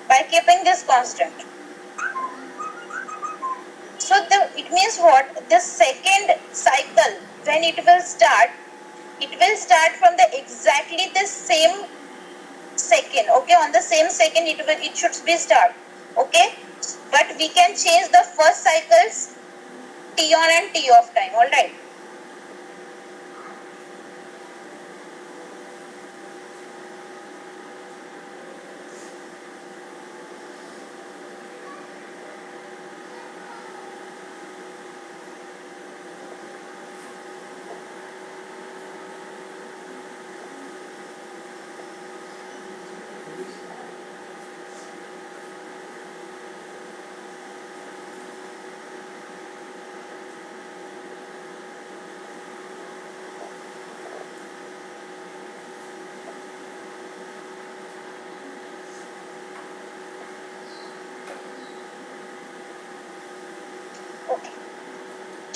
by keeping this constant. So it means what? The second cycle, when it will start from the exactly the same second, okay, on the same second it should be start, okay, but we can change the first cycles t on and t off time, all right.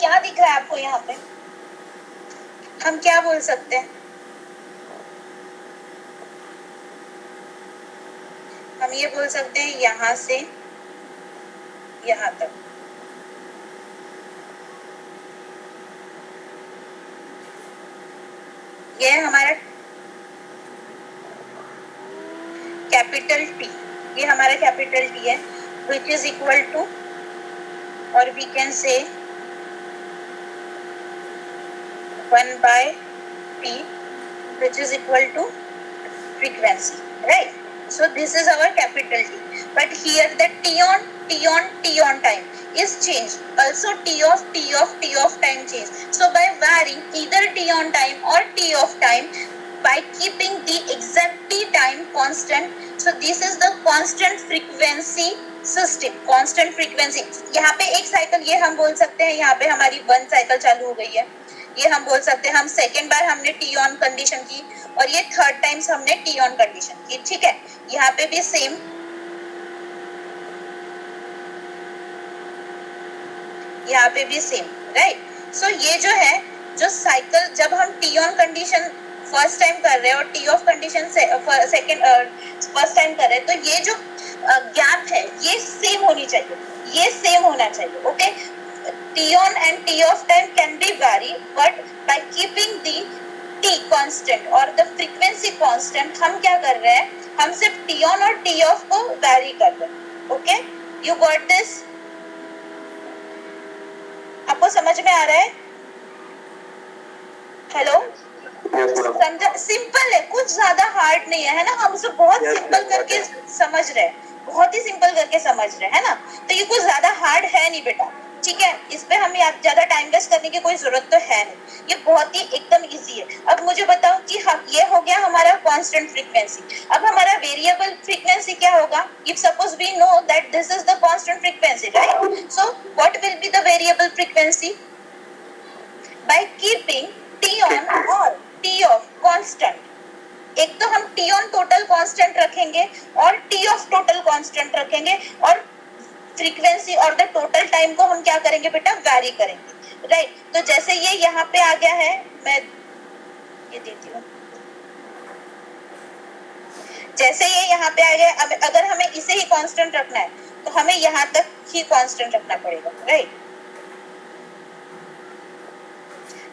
क्या दिख रहा है आपको यहाँ पे? हम क्या बोल सकते हैं? हम ये बोल सकते हैं यहाँ से यहाँ तक, ये हमारा कैपिटल टी, ये हमारा कैपिटल टी है, which is equal to, और we can say 1 by t, which is equal to frequency, right? So this is our capital T. But here the T on time is changed. Also T of time change. So by varying either T on time or T of time, by keeping the exact T time constant, so this is the constant frequency system constant frequency, यहाँ पे एक cycle ये हम बोल सकते हैं, यहाँ पे हमारी 1 साइकिल चालू हो गई है, ये हम बोल सकते हैं, हम सेकेंड बार हमने टी ऑन कंडीशन की और ये थर्ड टाइम्स हमने टी ऑन कंडीशन की, ठीक है। यहाँ पे भी सेम, यहाँ पे भी सेम, राइट। सो ये जो है, जो साइकिल जब हम T on condition first time कर रहे हैं और T of condition second first time कर रहे हैं, तो ये जो गैप है ये सेम होनी चाहिए, ये सेम होना चाहिए, okay. T on and T off time can be vary, but by keeping the T constant और द फ्रीक्वेंसी कांस्टेंट, हम क्या कर रहे हैं, हम सिर्फ टी ऑन और टी ऑफ को वैरी कर रहे हैं, ओके। You got this? आपको समझ में आ रहा है? हेलो, समझा? सिंपल है, कुछ ज्यादा हार्ड नहीं है, है ना। हम उसे बहुत सिंपल करके समझ रहे हैं, बहुत ही सिंपल करके समझ रहे हैं ना, तो ये कुछ ज्यादा हार्ड है नहीं बेटा, ठीक है। इस पे हमें ज्यादा टाइम वेस्ट करने की कोई जरूरत तो है नहीं, ये बहुत ही एकदम इजी है। अब मुझे बताओ कि हम, ये हो गया हमारा कांस्टेंट फ्रीक्वेंसी। अब हमारा वेरिएबल फ्रीक्वेंसी क्या होगा? If suppose we know that this is the constant frequency, right, so what will be the variable frequency? By keeping T on और टी ऑफ कांस्टेंट। एक तो हम टी ऑन टोटल कांस्टेंट रखेंगे और T of total constant रखेंगे, और frequency और the total time को हम क्या करेंगे बेटा? वैरी करेंगे, राइट। तो जैसे ये यहाँ पे आ गया है, मैं ये देती हूँ, जैसे ये यहाँ पे आ गया, अब अगर हमें इसे ही कांस्टेंट रखना है तो हमें यहाँ तक ही कांस्टेंट रखना पड़ेगा, राइट।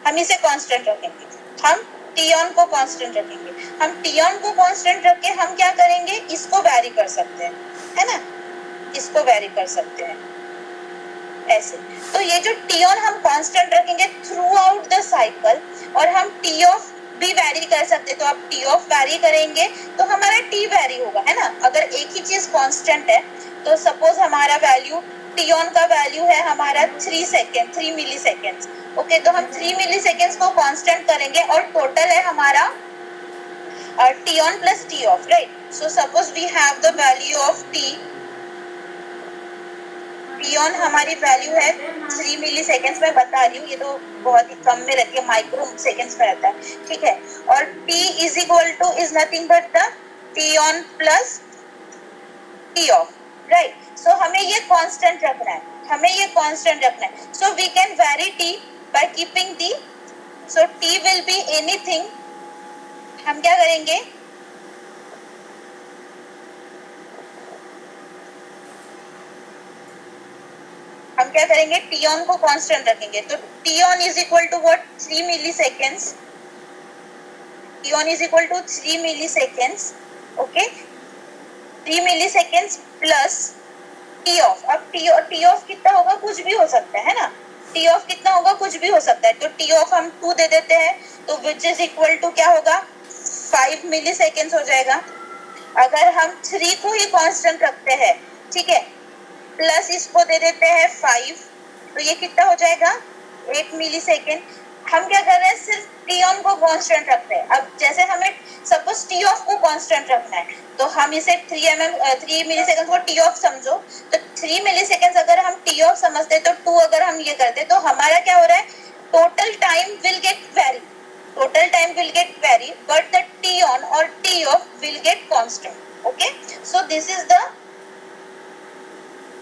हम इसे कांस्टेंट रखेंगे, हम टी ऑन को कांस्टेंट रखेंगे, हम टी ऑन को कांस्टेंट रख के हम क्या करेंगे? इसको वैरी कर सकते हैं, है ना, इसको वैरी कर सकते हैं ऐसे। तो ये जो टी ऑन हम कांस्टेंट रखेंगे थ्रू आउट द साइकिल, और हम टी ऑफ भी वैरी कर सकते हैं, तो आप टी ऑफ वैरी करेंगे तो हमारा टी वैरी होगा, है ना। अगर एक ही चीज कांस्टेंट है, तो सपोज हमारा वैल्यू टी ऑन का वैल्यू है हमारा 3 मिली सेकेंड, ओके, तो हम 3 मिली सेकेंड को कांस्टेंट करेंगे और टोटल है हमारा T on plus T off, right. So suppose we have the value of T on, हमारी वैल्यू है 3 मिली सेकेंड्स में बता रही हूँ, ये तो बहुत ही कम में रहती है, माइक्रो सेकेंड्स में रहता है, ठीक है। और t is equal to is nothing but the T on plus T off, right. So हमें ये कांस्टेंट रखना है, हमें ये कांस्टेंट रखना है। So we can vary t by keeping the, so t will be anything, हम क्या करेंगे? हम क्या करेंगे? टी ऑन को कांस्टेंट रखेंगे, तो T on is equal to what? 3 milli seconds, T on is equal to 3 milli seconds, okay, 3 milli seconds plus T off. अब टी ऑफ कितना होगा? कुछ भी हो सकता है ना, टी ऑफ कितना होगा? कुछ भी हो सकता है, तो टी ऑफ हम 2 दे देते हैं, तो विच इज इक्वल टू क्या होगा? 5 मिली सेकेंड्स हो जाएगा। अगर हम 3 को ही कांस्टेंट रखते हैं, ठीक है, प्लस इसको दे देते हैं 5, तो ये कितना हो जाएगा? 8 मिली सेकेंड। हम क्या कर रहे हैं? सिर्फ टी ऑन को कांस्टेंट रखते हैं। अब जैसे हमें सपोज टी ऑफ को कांस्टेंट रखना है, तो हम इसे 3 मिली सेकेंड को टी ऑफ समझो, तो 3 मिली सेकेंड अगर हम टी ऑफ समझते तो 2 अगर हम ये करते, तो हमारा क्या हो रहा है? Total time will get very, total time will get vary, but the t on or t off will get constant, okay. So this is the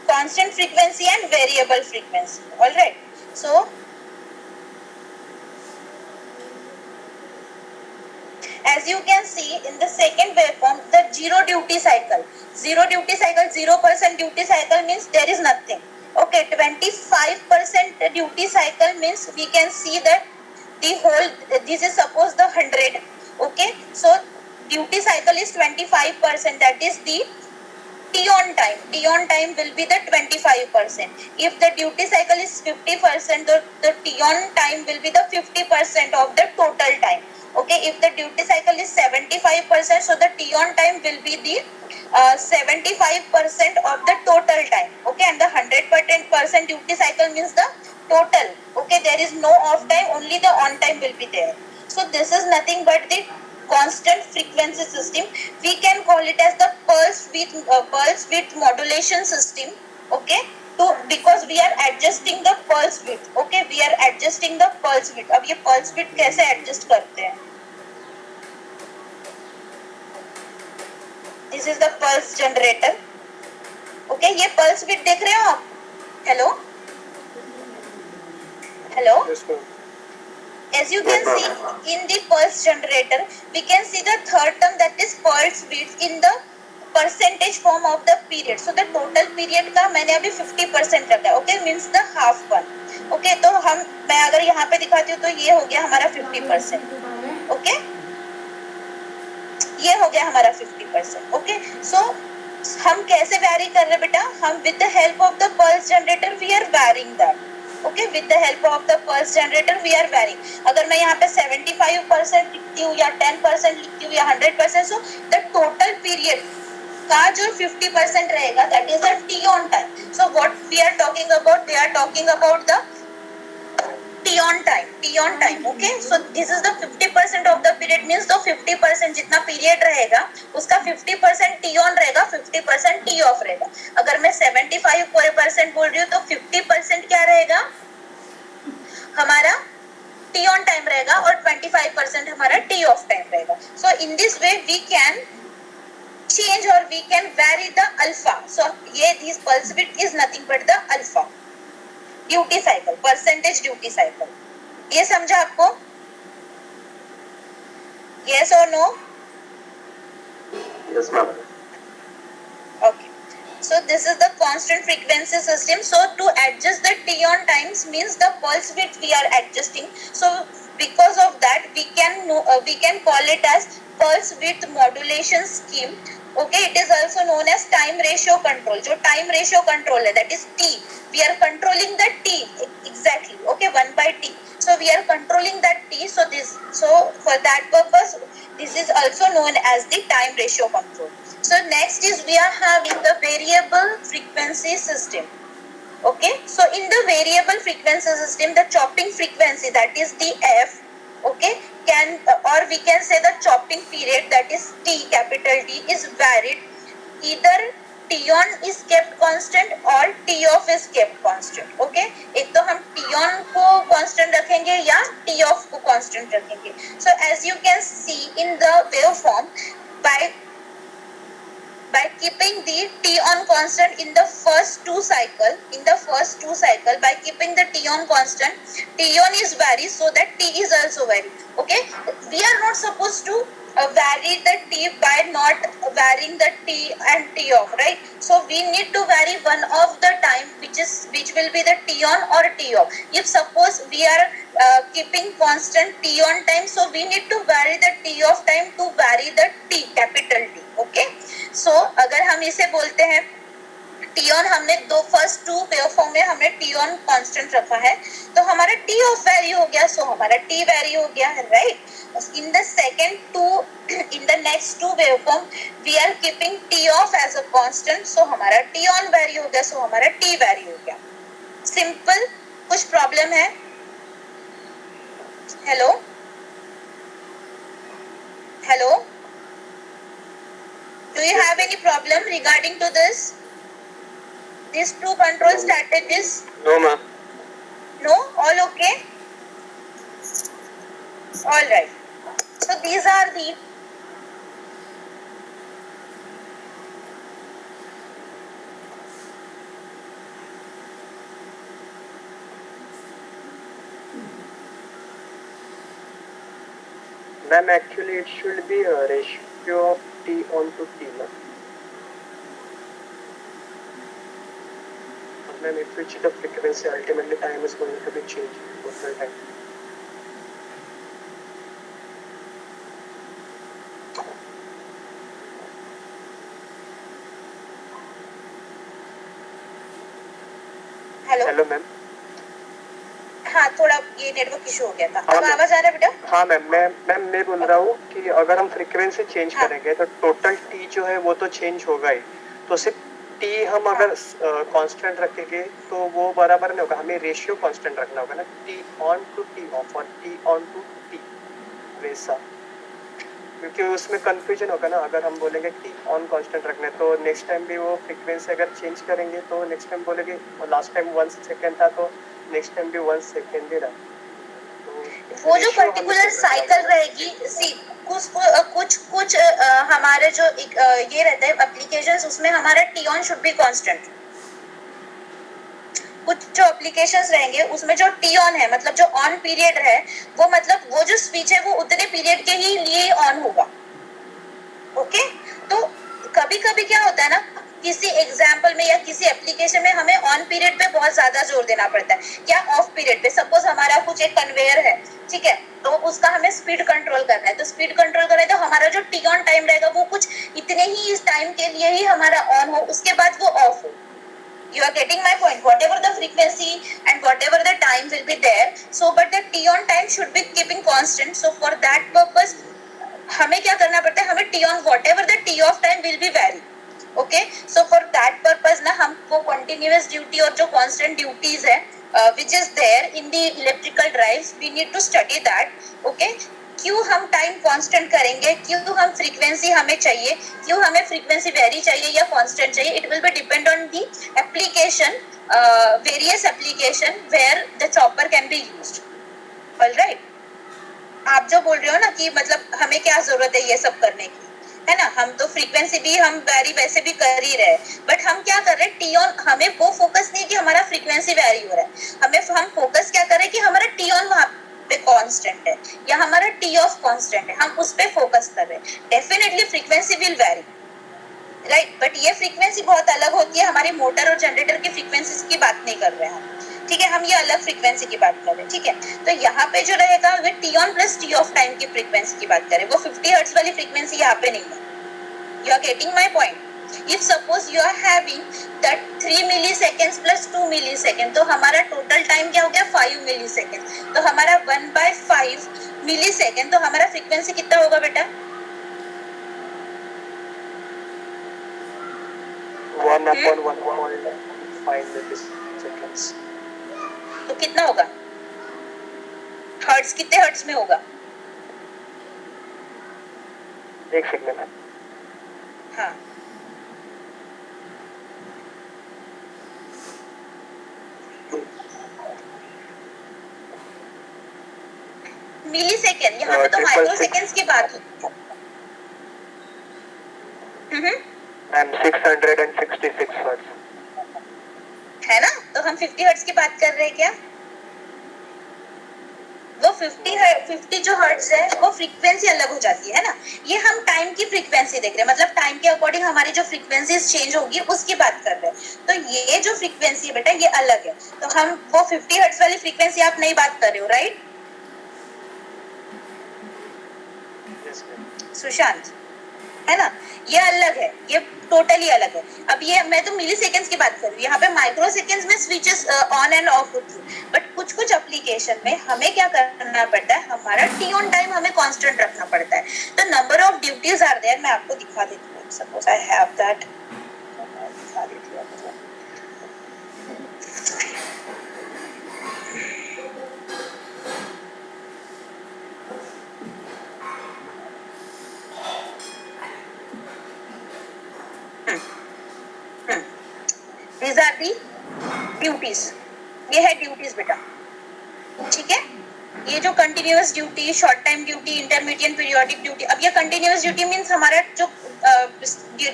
constant frequency and variable frequency, all right. So as you can see in the second waveform, the zero duty cycle, 0% duty cycle means there is nothing, okay. 25% duty cycle means we can see that the whole, this is suppose the 100, okay. So duty cycle is 25%, that is the t on time will be the 25%. If the duty cycle is 50%, the t on time will be the 50% of the total time, okay. If the duty cycle is 75%, so the t on time will be the 75% of the total time, okay. And the 100% duty cycle means the total, okay. There is no off time, only the on time will be there. So this is nothing but the constant frequency system. We can call it as the pulse width modulation system. Okay, तो because we are adjusting the pulse width. Okay, we are adjusting the pulse width. अब ये pulse width कैसे adjust करते हैं? This is the pulse generator. Okay, ये pulse width देख रहे हो आप? Hello? Hello? Yes, ma'am. As you can see in the pulse generator, we can see the third term, that is pulse width in the percentage form of the period. So the total period का मैंने अभी 50% रखा है. Okay, means the half one. Okay, तो मैं अगर यहाँ पे दिखाती हूँ तो ये हो गया हमारा 50%. Okay, ये हो गया हमारा 50%. Okay, so हम कैसे वैरी कर रहे हैं बेटा? हम with the help of the pulse generator we are varying that. Okay, with the help of the pulse generator we are varying. अगर मैं यहाँ पे 75% लिखती हूँ या 10% लिखती हूँ या 100%, so the total period का जो 50% रहेगा, that is the T on time. So what we are talking about? They are talking about the T on time. T on time. Okay, so this is the 50% of the period, means the 50% जितना period रहेगा उसका 50% T on रहेगा, 50% T off रहेगा. अगर मैं 75% बोल रही हूँ तो 50% क्या रहेगा हमारा T on time रहेगा और 25% हमारा T off time रहेगा. So in this way we can change or we can vary the alpha. So ये this pulse width is nothing but the alpha duty cycle, percentage duty cycle. ये समझा आपको? Yes or no? Yes, ma'am. Okay. So this is the constant frequency system. So to adjust the T on times means the pulse width we are adjusting. So because of that we can call it as pulse width modulation scheme. Okay, it is also known as time ratio control. जो time ratio control है, that is T. We are controlling the T exactly. Okay, 1/T. So we are controlling that T. So for that purpose, this is also known as the time ratio control. So next is we are having the variable frequency system. Okay, so in the variable frequency system, the chopping frequency, that is the F, okay, or we can say the chopping period, that is T, capital T, is varied. Either T on is kept constant or T off is kept constant. Okay, एक तो हम T on को constant रखेंगे या T off को constant रखेंगे. So as you can see in the waveform, by keeping the T on constant in the first two cycle, by keeping the T on constant, T on is vary, so that T is also vary. Okay, we are not supposed to vary the T by not varying the T and T off, right? So we need to vary one of the time, which will be the T on or T off. If suppose we are keeping constant T on time, so we need to vary the T off time to vary the T, capital T. Okay, so अगर हम इसे बोलते हैं T on, हमने first to waveform में हमने T on constant रखा है, तो हमारा T off वैरी हो गया, सो हमारा T वैरी हो गया है, right? In the second two, in the next two waveform we are keeping T off as a constant, so हमारा T on वैरी हो गया, सो हमारा T वैरी हो गया. सिंपल. कुछ प्रॉब्लम है? Hello hello, do you have any problem regarding to this? These two control strategies? No, ma'am. No? All okay? All right. So these are the Ma'am, actually it should be a ratio of T on to T, ma'am. Ma'am, if we change the frequency, ultimately time is going to be changed total time. Hello. Hello ma'am. हाँ, थोड़ा ये network issue हो गया था. अब आवाज आ रहा है बेटा? हाँ मैम, मैं बोल रहा हूँ कि अगर हम फ्रीक्वेंसी चेंज करेंगे तो टोटल टी जो है वो तो चेंज होगा ही, तो सिर्फ टी हम अगर कांस्टेंट रखेंगे तो वो बराबर नहीं होगा, हमें रेशियो कांस्टेंट रखना होगा ना, T on to T off और टी ऑन टू टी, वैसा. क्योंकि उसमें कंफ्यूजन होगा ना, अगर हम बोलेंगे टी ऑन कांस्टेंट रखना है तो नेक्स्ट टाइम भी वो फ्रीक्वेंसी अगर चेंज करेंगे तो नेक्स्ट टाइम बोलेंगे लास्ट टाइम 1 सेकेंड था तो नेक्स्ट टाइम भी 1 सेकेंड ही रहा। तो वो जो रेशियो हमें पर्टिकुलर सेम रखना साइकिल होगा। रहेगी, सी कुछ हमारे जो ये रहते हैं एप्लीकेशंस, उसमें हमारा T on should be constant. कुछ जो एप्लीकेशंस रहेंगे उसमें जो टी ऑन है मतलब जो ऑन पीरियड है वो मतलब वो जो स्विच है वो उतने पीरियड के ही लिए ऑन होगा। ओके, तो कभी कभी क्या होता है ना, किसी एग्जाम्पल में या किसी एप्लीकेशन में हमें ऑन पीरियड पे बहुत ज्यादा जोर देना पड़ता है या ऑफ पीरियड पे। सपोज हमारा कुछ एक कन्वेयर है, ठीक है, तो उसका हमें स्पीड कंट्रोल करना है, तो स्पीड कंट्रोल करना है तो हमारा जो टी ऑन टाइम रहेगा वो कुछ इतने ही इस टाइम के लिए ही हमारा ऑन हो, उसके बाद वो ऑफ हो। You are getting my point. Whatever the frequency and whatever the time will be there, so but the t on time should be keeping constant. So for that purpose हमें क्या करना पड़ता है, हमें t on whatever the t of time will be vary. Okay, so for that purpose ना हमको continuous duty और जो constant duties है which is there in the electrical drives, we need to study that. Okay, क्यों हम time constant करेंगे, क्यों हम फ्रीक्वेंसी हमें चाहिए, क्यों हमें फ्रीक्वेंसी वेरी चाहिए या कांस्टेंट चाहिए, it will be depend on the application, various application where the chopper can be used. Alright, आप जो बोल रहे हो ना कि मतलब हमें क्या जरूरत है ये सब करने की, है ना, हम तो फ्रीक्वेंसी भी हम वेरी वैसे भी कर ही रहे, बट हम क्या कर रहे हैं टी ऑन, हमें वो फोकस नहीं है कि हमारा फ्रीक्वेंसी वेरी हो रहा है, हमें हम फोकस क्या कर रहे हैं कि हमारा टी ऑन वहां पे कांस्टेंट है या हमारा टी ऑफ कांस्टेंट है, हम उस पे फोकस कर रहे हैं। Definitely frequency will very, right, but ये फ्रीक्वेंसी बहुत अलग होती है, हमारी मोटर और जनरेटर की फ्रीक्वेंसी की बात नहीं कर रहे हैं हम, ठीक है, हम ये अलग फ्रीक्वेंसी की बात कर रहे हैं, ठीक है। तो यहाँ पे जो रहेगा वो T on plus T off time की फ्रीक्वेंसी की बात करें, वो 50 हर्ट्ज वाली फ्रीक्वेंसी यहाँ पे नहीं है। You are getting my point. If suppose you are having that 3 milliseconds plus 2 milliseconds, तो हमारा टोटल टाइम क्या हो गया 5 milliseconds, तो हमारा 1/5 millisecond, तो हमारा फ्रीक्वेंसी कितना होगा बेटा? 1/1.5 milliseconds। तो कितना होगा हर्ट्ज, कितने हर्ट्ज में होगा? 1 सेकंड में। हाँ, मिली सेकेंड, यहाँ पे तो माइक्रो सेकेंड्स की बात होती है। and 666 हर्ट्ज है ना, तो हम 50 हर्ट्ज की बात कर रहे हैं क्या? वो 50 जो हर्ट्ज है वो फ्रीक्वेंसी अलग हो जाती है ना, ये हम टाइम की फ्रीक्वेंसी देख रहे हैं, मतलब टाइम के अकॉर्डिंग हमारी जो फ्रीक्वेंसी चेंज होगी उसकी बात कर रहे हैं। तो ये जो फ्रीक्वेंसी है बेटा ये अलग है, तो हम वो 50 हर्ट्ज वाली फ्रीक्वेंसी आप नहीं बात कर रहे हो, राइट सुशांत, है ना, ये अलग है, ये टोटली अलग है। अब ये मैं तो मिली सेकेंड्स की बात कर रही हूँ, यहाँ पे माइक्रो सेकेंड्स में स्विचेस ऑन एंड ऑफ होती है, बट कुछ कुछ एप्लीकेशन में हमें क्या करना पड़ता है, हमारा टी ऑन टाइम हमें कांस्टेंट रखना पड़ता है। तो number of duties are there, मैं आपको दिखा देती हूँ, सपोज आई हैव दैट, दिखा देती हूँ आपको। These are the duties, ये है ड्यूटीज बेटा, ठीक है। ये जो continuous duty, short time duty, intermediate periodic duty, अब ये कंटिन्यूअस ड्यूटी मींस हमारा जो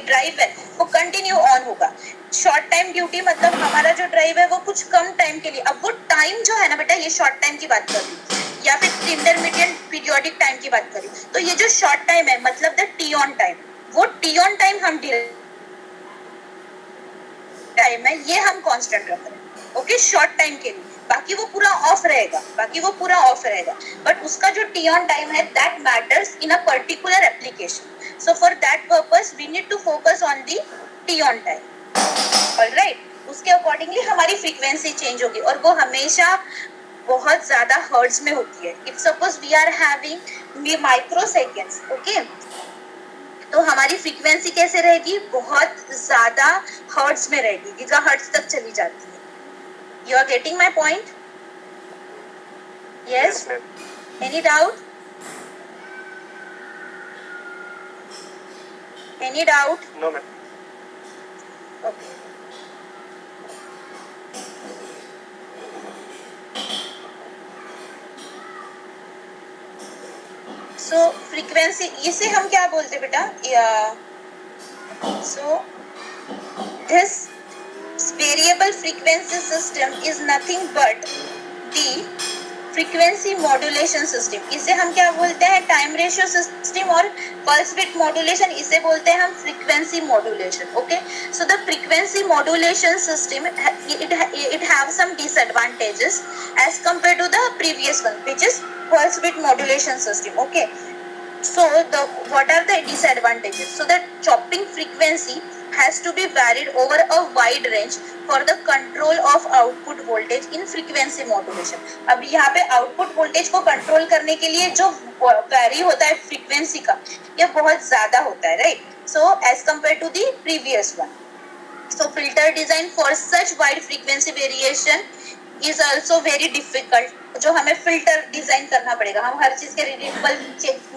ड्राइव है वो कंटिन्यू ऑन होगा। शॉर्ट टाइम ड्यूटी मतलब हमारा जो ड्राइव है वो कुछ कम टाइम के लिए, अब वो टाइम जो है ना बेटा ये शॉर्ट टाइम की बात कर रही हूँ या फिर इंटरमीडिएट पीरियोडिक टाइम की बात कर रही हूँ। तो ये जो शॉर्ट टाइम है मतलब द टी ऑन टाइम, वो टी ऑन टाइम हम टाइम है ये हम कांस्टेंट रख रहे हैं, ओके, शॉर्ट टाइम के लिए, बाकी वो पूरा ऑफ रहेगा, बाकी वो पूरा ऑफ रहेगा, बट उसका जो टी ऑन टाइम है that matters in a particular application. So for that purpose we need to focus on the T on time, alright. उसके अकॉर्डिंगली हमारी फ्रीक्वेंसी चेंज होगी और वो हमेशा बहुत ज्यादा हर्ट्ज में होती है। If suppose we are having micro seconds, okay, तो हमारी फ्रीक्वेंसी कैसे रहेगी, बहुत ज्यादा हर्ट्ज में रहेगी, गीगाहर्ट्ज तक चली जाती है। You are getting my point? Yes, any doubt? Any doubt? No ma'am. Okay. So frequency इसे हम क्या बोलते बेटा? So this variable frequency system is nothing but the frequency modulation system. इसे हम क्या बोलते हैं? टाइम रेशियो सिस्टम और पल्स विड्थ मॉड्यूलेशन इसे बोलते हैं हम frequency modulation. Okay, so the frequency modulation system it have some disadvantages as compared to the previous one, which is pulse width modulation system. Okay, so what are the disadvantages? So the chopping frequency has to be varied over a wide range for the control of output voltage in frequency modulation. अब यहाँ पे output voltage को control करने के लिए जो vary होता है frequency का, ये बहुत ज़्यादा होता है, right? So as compared to the previous one. So filter design for such wide frequency variation is also very difficult. जो हमें फिल्टर डिजाइन करना पड़ेगा, हम हर चीज के रिपल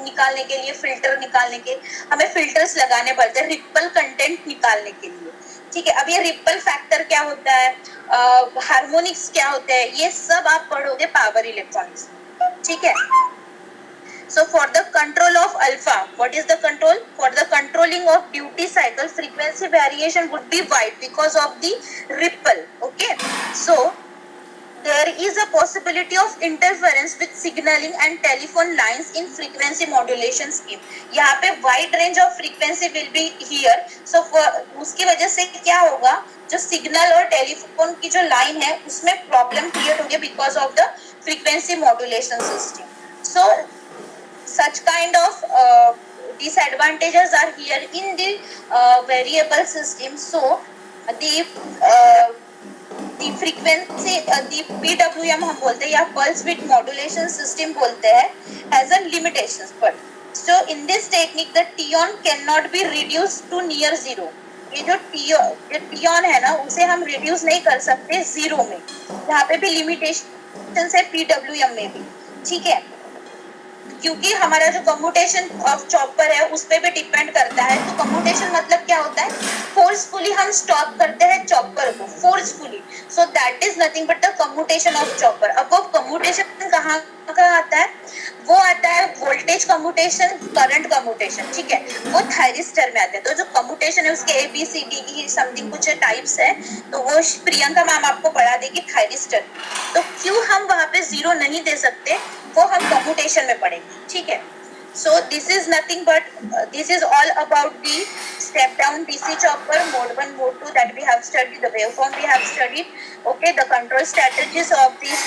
निकालने के लिए, फिल्टर निकालने के हमें फिल्टर्स लगाने पड़ते हैं रिपल कंटेंट निकालने के लिए. ठीक है, अब ये रिपल फैक्टर क्या होता है, हार्मोनिक्स क्या होते हैं, ये सब आप पढ़ोगे पावर इलेक्ट्रॉनिक्स. ठीक है. So for the control of alpha, what is the control? For the controlling of duty cycle, frequency variation would be wide because of the ripple. Okay, so there is a possibility of interference with signaling and telephone lines in frequency modulation scheme. यहाँ पे wide range of frequency will be here. So उसकी वजह से क्या होगा, जो signal और telephone की जो लाइन है उसमें प्रॉब्लम क्रिएट होगी because of the frequency modulation system. So such kind of disadvantages are here in the variable system. So the frequency the PWM हम बोलते हैं या pulse width modulation system बोलते हैं has a limitations. But so in this technique the T-on cannot be reduced to near zero. ये जो T-on है ना उसे हम reduce नहीं कर सकते zero में, यहाँ पे भी limitations है PWM में भी. ठीक है, क्योंकि हमारा जो कम्यूटेशन ऑफ चॉपर है उस पे भी डिपेंड करता है. तो कम्यूटेशन मतलब क्या होता है, फोर्सफुली हम स्टॉप करते हैं चॉपर को, forcefully. So that is nothing but the commutation of chopper. अब वो कम्यूटेशन कहाँ आता है, वो आता है वोल्टेज कम्यूटेशन, करंट कम्यूटेशन. ठीक है, वो थायरिस्टर में आते हैं. तो जो कम्यूटेशन है उसके ABCD समथिंग कुछ टाइप्स है, तो वो प्रियंका मैम आपको पढ़ा देगी थायरिस्टर. तो क्यों हम वहाँ पे जीरो नहीं दे सकते, वो हम कम्यूटेशन में पढ़ेंगे. ठीक है. So this is nothing but this is all about the step down DC chopper mode 1 mode 2 that we have studied, the waveform we have studied. Okay, the control strategies of this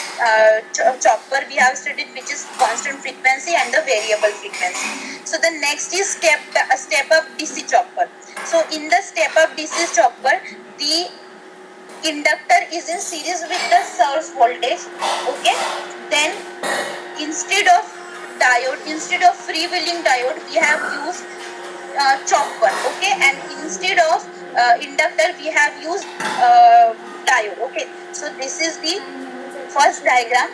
chopper we have studied, which is constant frequency and the variable frequency. So the next is step up DC chopper. So in the step up DC chopper, the inductor is in series with the source voltage. Okay, then instead of freewheeling diode we have used chopper. Okay, and instead of inductor we have used diode. Okay, so this is the first diagram,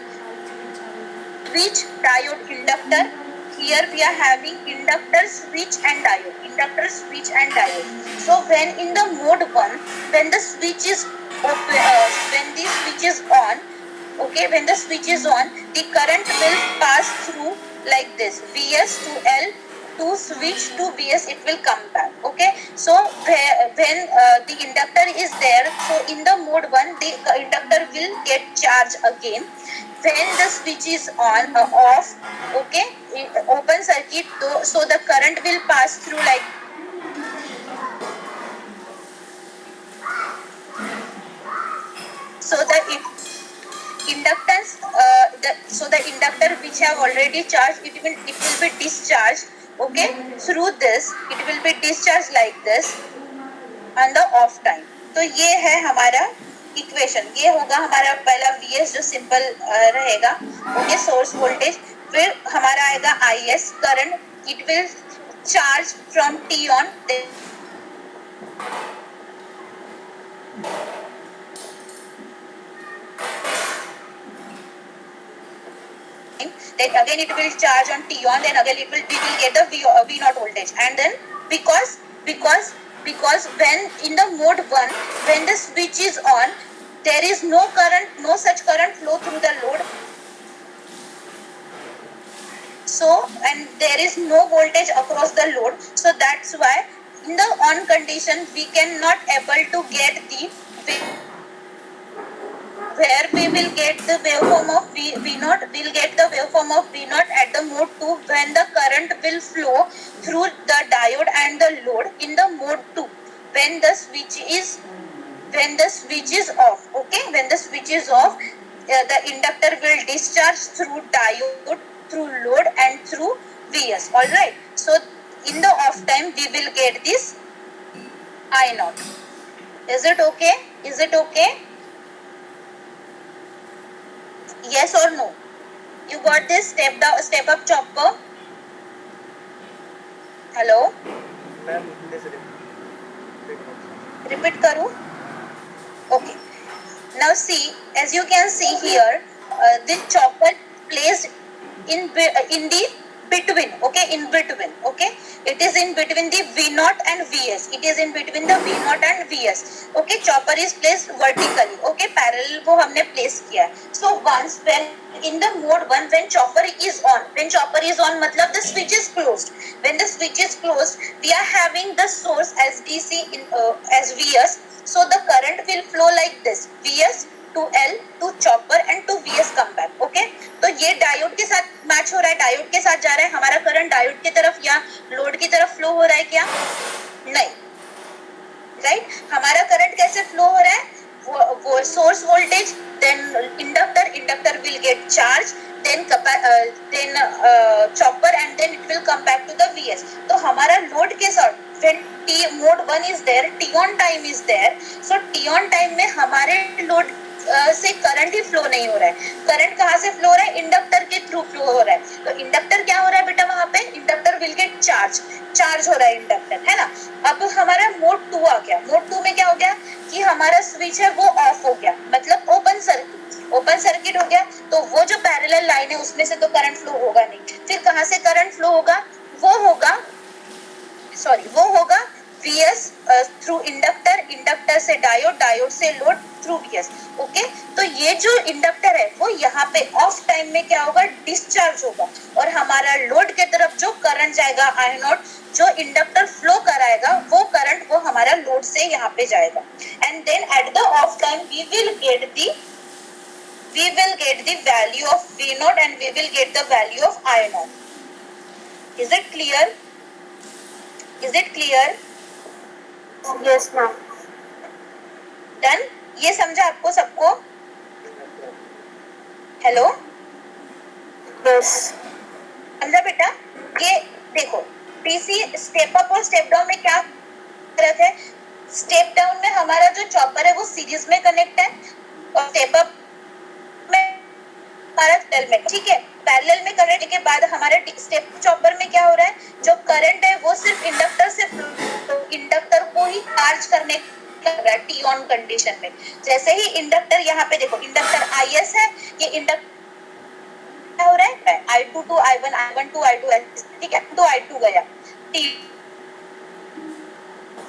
switch, diode, inductor. Here we are having inductor, switch and diode, inductor, switch and diode. So when in the mode 1, when the switch is when the switch is on, okay, when the switch is on, the current will pass through like this, Vs to L to switch to Vs, it will come back. Okay, so when the inductor is there, so in the mode 1 the inductor will get charged again. When the switch is on off, okay, open circuit, so the current will pass through like so the inductance so the inductor which have already charged, it will be discharged. Okay, through this it will be discharged like this on the off time. तो ये है हमारा equation, ये होगा हमारा पहला Vs जो simple रहेगा. Okay, source voltage. फिर हमारा आएगा Is current, it will charge from T on, then again it will charge on T on, then again we will get the V0 voltage, and then because because when in the mode 1, when the switch is on, there is no current, no such current flow through the load. So, and there is no voltage across the load, so that's why in the on condition we cannot able to get the where we will get the waveform of V0, we'll get the waveform of V0 at the mode 2 when the current will flow through the diode and the load in the mode 2 when the switch is off. Okay, when the switch is off, the inductor will discharge through diode, through load and through Vs. All right, so in the off time we will get this I0. Is it okay? Is it okay? Yes or no? You got this step up chopper? Hello? Ma'am Repeat karu? Okay. Now see, as you can see here, the chopper placed in the between. Okay, in between. Okay, it is in between the V0 and Vs. It is in between the V0 and Vs. Okay, chopper is placed vertically. Okay, parallel को हमने place किया है. So once when in the mode 1, when chopper is on मतलब the switch is closed. When the switch is closed, we are having the source as DC in as Vs. So the current will flow like this, Vs to L to chopper and to Vs come back. Okay, तो ये diode के साथ match हो रहा है, diode के साथ जा रहा है, हमारा करंट डायोड की तरफ या लोड की तरफ फ्लो हो रहा है क्या? नहीं, राइट? हमारा करंट कैसे फ्लो हो रहा है? वो source voltage, then inductor will get charge, then chopper and then it will come back to the Vs. तो हमारा लोड के साथ when T mode 1 is there, T on time is there, so T on time में हमारे load से current ही flow नहीं हो रहा है. करंट कहाँ से फ्लो हो रहा है? इंडक्टर के थ्रू फ्लो हो रहा है. तो इंडक्टर क्या हो रहा है बेटा? वहां पे इंडक्टर विल गेट चार्ज हो रहा है इंडक्टर, है ना? अब हमारा मोड 2 आ गया. मोड 2 में क्या हो गया कि हमारा स्विच है वो ऑफ हो गया, मतलब ओपन सर्किट हो गया. तो वो जो पैरेलल लाइन है उसमें से तो करंट फ्लो होगा नहीं. फिर कहाँ से करंट फ्लो होगा? वो होगा Vs थ्रू इंडक्टर से डायोड से लोड थ्रू Vs. ओके, तो ये जो इंडक्टर है वो यहाँ पे ऑफ टाइम में क्या होगा? डिस्चार्ज होगा, और हमारा लोड के तरफ जो करंट जाएगा I0, जो इंडक्टर फ्लो कराएगा वो करंट वो हमारा लोड से यहाँ पे जाएगा. And then at the off time we will get the value of V0 and we will get the value of I0. Is it clear? Yes, ma'am. Done? ये समझा आपको सबको? Hello, Yes. समझा बेटा? ये देखो, डीसी स्टेप अप और step down में क्या फर्क है? स्टेप डाउन में हमारा जो चॉपर है वो सीरीज में कनेक्ट है, और स्टेप अप में हमारा पैरेलल में. ठीक है, पैरेलल में कनेक्ट के बाद हमारे स्टेप चॉपर में क्या हो रहा है? जो करंट है वो सिर्फ इंडक्टर को ही चार्ज करने कर रहा है टी ऑन कंडीशन में. जैसे ही इंडक्टर, यहाँ पे देखो इंडक्टर IS है, ये इंडक्टर क्या हो रहा है? I2 to I1, I1 to I2, ठीक है, तो I2 गया.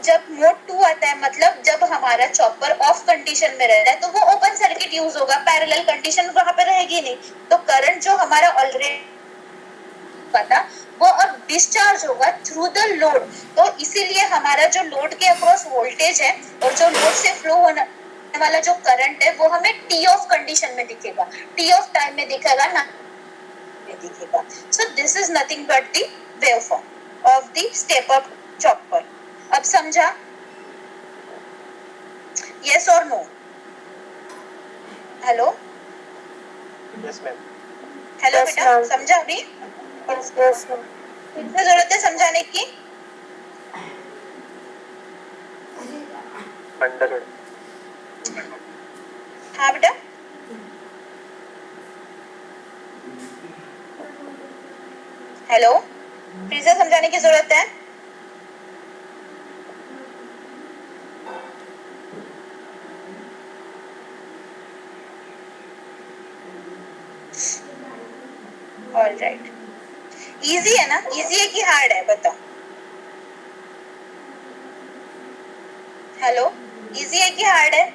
जब मोड 2 आता है, मतलब जब हमारा चॉपर ऑफ कंडीशन में रहता है, तो वो ओपन सर्किट यूज होगा, पैरेलल कंडीशन वहां पे रहेगी नहीं. तो करंट जो हमारा ऑलरेडी था वो अब डिस्चार्ज होगा थ्रू द लोड. तो इसीलिए हमारा जो लोड के अक्रॉस वोल्टेज है और जो लोड से फ्लो होने वाला जो करंट है वो हमें टी ऑफ कंडीशन में दिखेगा, टी ऑफ टाइम में दिखेगा ना दिखेगा. So this is nothing but the waveform of the step up chopper. अब समझा? यस और no? Hello, yes ma'am. Hello Yes, बेटा, ma'am. समझा अभी? Yes, ma'am. कितनी जरूरत है समझाने की? अंडरस्टूड. हाँ बेटा, हेलो, फिर से समझाने की जरूरत है? ऑलराइट. इजी है ना? इजी है कि हार्ड है? बताओ. हेलो, इजी है कि हार्ड है?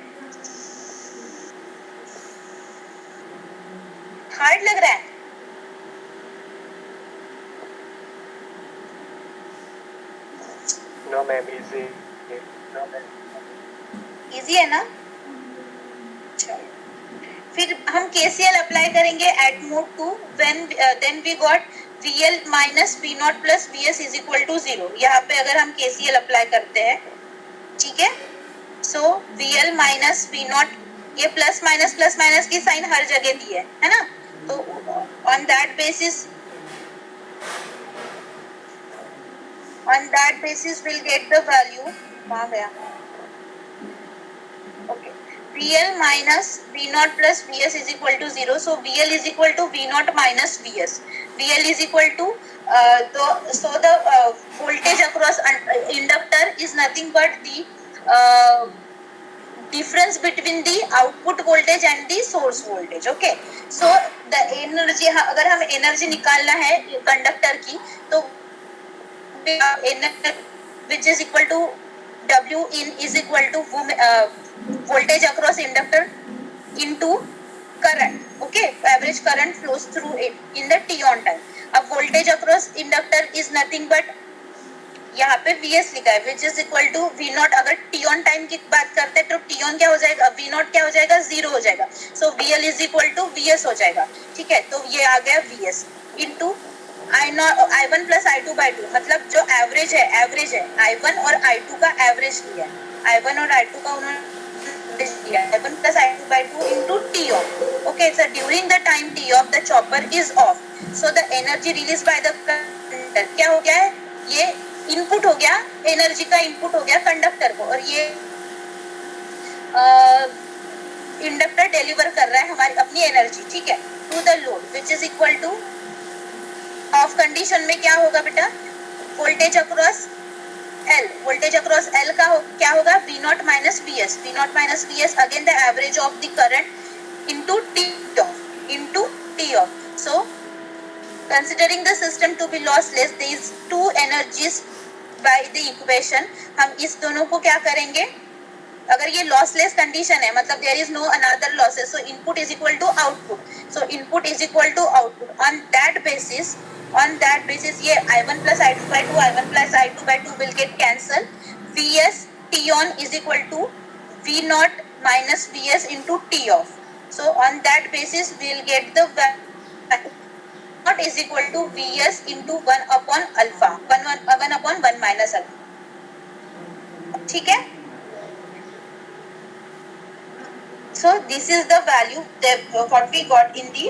हार्ड लग रहा है? No ma'am, easy. इजी है ना? चलो, फिर हम KCL अप्लाई करेंगे at mode 2 when then we got VL minus V naught plus VS is equal to 0। यहाँ पे अगर हम KCL अप्लाई करते हैं, ठीक है, सो VL माइनस V नॉट, ये प्लस माइनस की साइन हर जगह दी है ना, तो on that basis will get the value, कहाँ गया, okay, VL minus V naught plus VS is equal to 0. So VL is equal to V naught minus VS. VL is equal to the voltage across inductor is nothing but the difference between the output voltage and the source voltage. Okay. So the energy, अगर हम energy निकालना है conductor की, तो which is equal to W in is equal to voltage across inductor into current. Okay, average current flows through it in the t on time. अब voltage across inductor is nothing but यहाँ पे Vs लिखा है which is equal to V not. अगर t on time की बात करते हैं तो t on क्या हो जाएगा, V नॉट क्या हो जाएगा, 0 हो जाएगा। So VL is equal to Vs हो जाएगा, ठीक है। तो ये आ गया Vs into I1 plus I2 by 2, मतलब जो एवरेज है I1 और I2 का एवरेज लिया है, I1 और I2 का उन्होंने दिया है, I1 plus I2 by 2 into T off. Okay, so during the time T off the chopper is off, so the energy released by the conductor क्या हो गया है, ये इनपुट हो गया, एनर्जी का इनपुट हो गया कंडक्टर को, और ये इंडक्टर डिलीवर कर रहा है हमारी अपनी एनर्जी, ठीक है, to the load which is equal to, off condition में क्या होगा बेटा, वोल्टेज अक्रॉस L का क्या होगा, V not minus V S again the average of the current into T of. So considering the system to be lossless, these two energies by the equation, हम इस दोनों को क्या करेंगे, अगर ये lossless condition है, मतलब there is no another losses, so input is equal to output, so input is equal to output, on that basis ये I1 plus I2 by 2 I1 plus I2 by 2 will get cancelled, Vs T on is equal to V naught minus Vs into T off, so on that basis we will get the value naught is equal to Vs into 1 upon alpha, 1 upon 1 minus alpha, ठीक है। So this is the value that what we got in the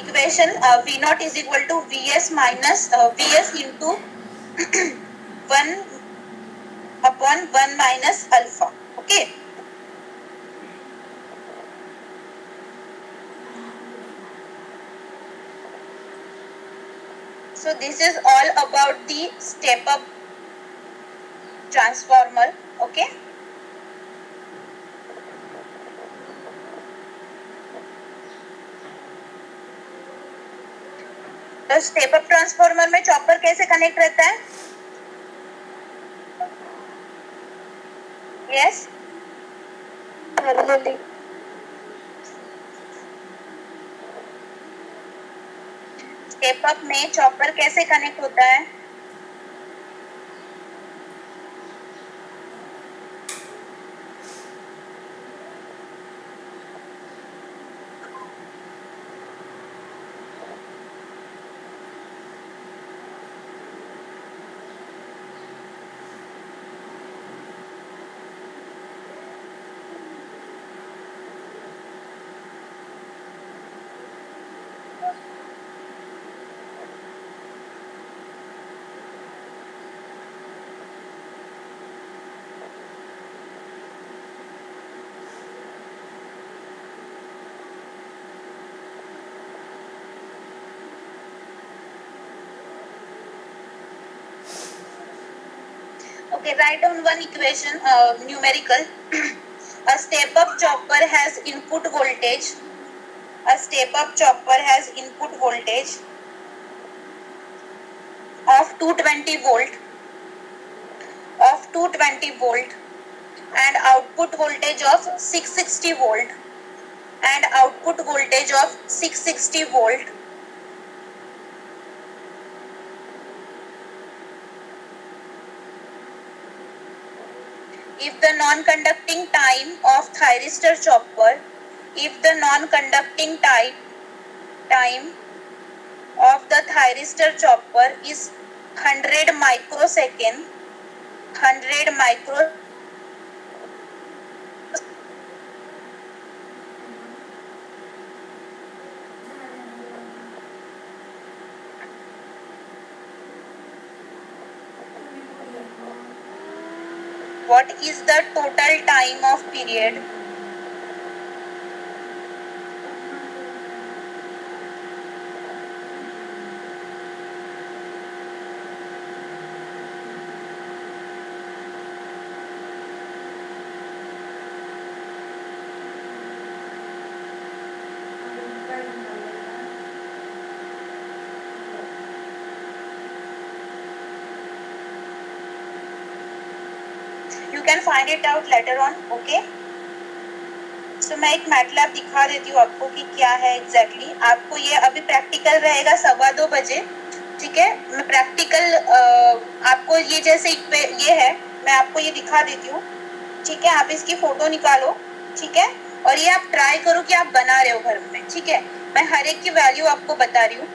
equation, V naught is equal to Vs minus Vs into 1 upon 1 minus alpha, okay। So this is all about the step up transformer, okay। तो step up transformer में chopper कैसे connect रहता है, yes parallelly, step up में chopper कैसे connect होता है, okay, write down one equation, numerical. A step up chopper has input voltage, a step up chopper has input voltage of 220 volt and output voltage of 660 volt and output voltage of 660 volt. If the non-conducting time of thyristor chopper, if the non-conducting time of the thyristor chopper is 100 microsecond, 100 micro what is the total time of period? You can find it out later on, okay? So मैं एक MATLAB दिखा देती हूँ आपको कि क्या है exactly आपको ये अभी प्रैक्टिकल रहेगा 2:15 बजे, ठीक है? मैं प्रैक्टिकल आपको ये जैसे ये है, मैं आपको ये दिखा देती हूँ, ठीक है? आप इसकी फोटो निकालो, ठीक है? और ये आप ट्राई करो कि आप बना रहे हो घर में, ठीक है? मैं हर एक की वैल्यू आपको बता रही हूँ.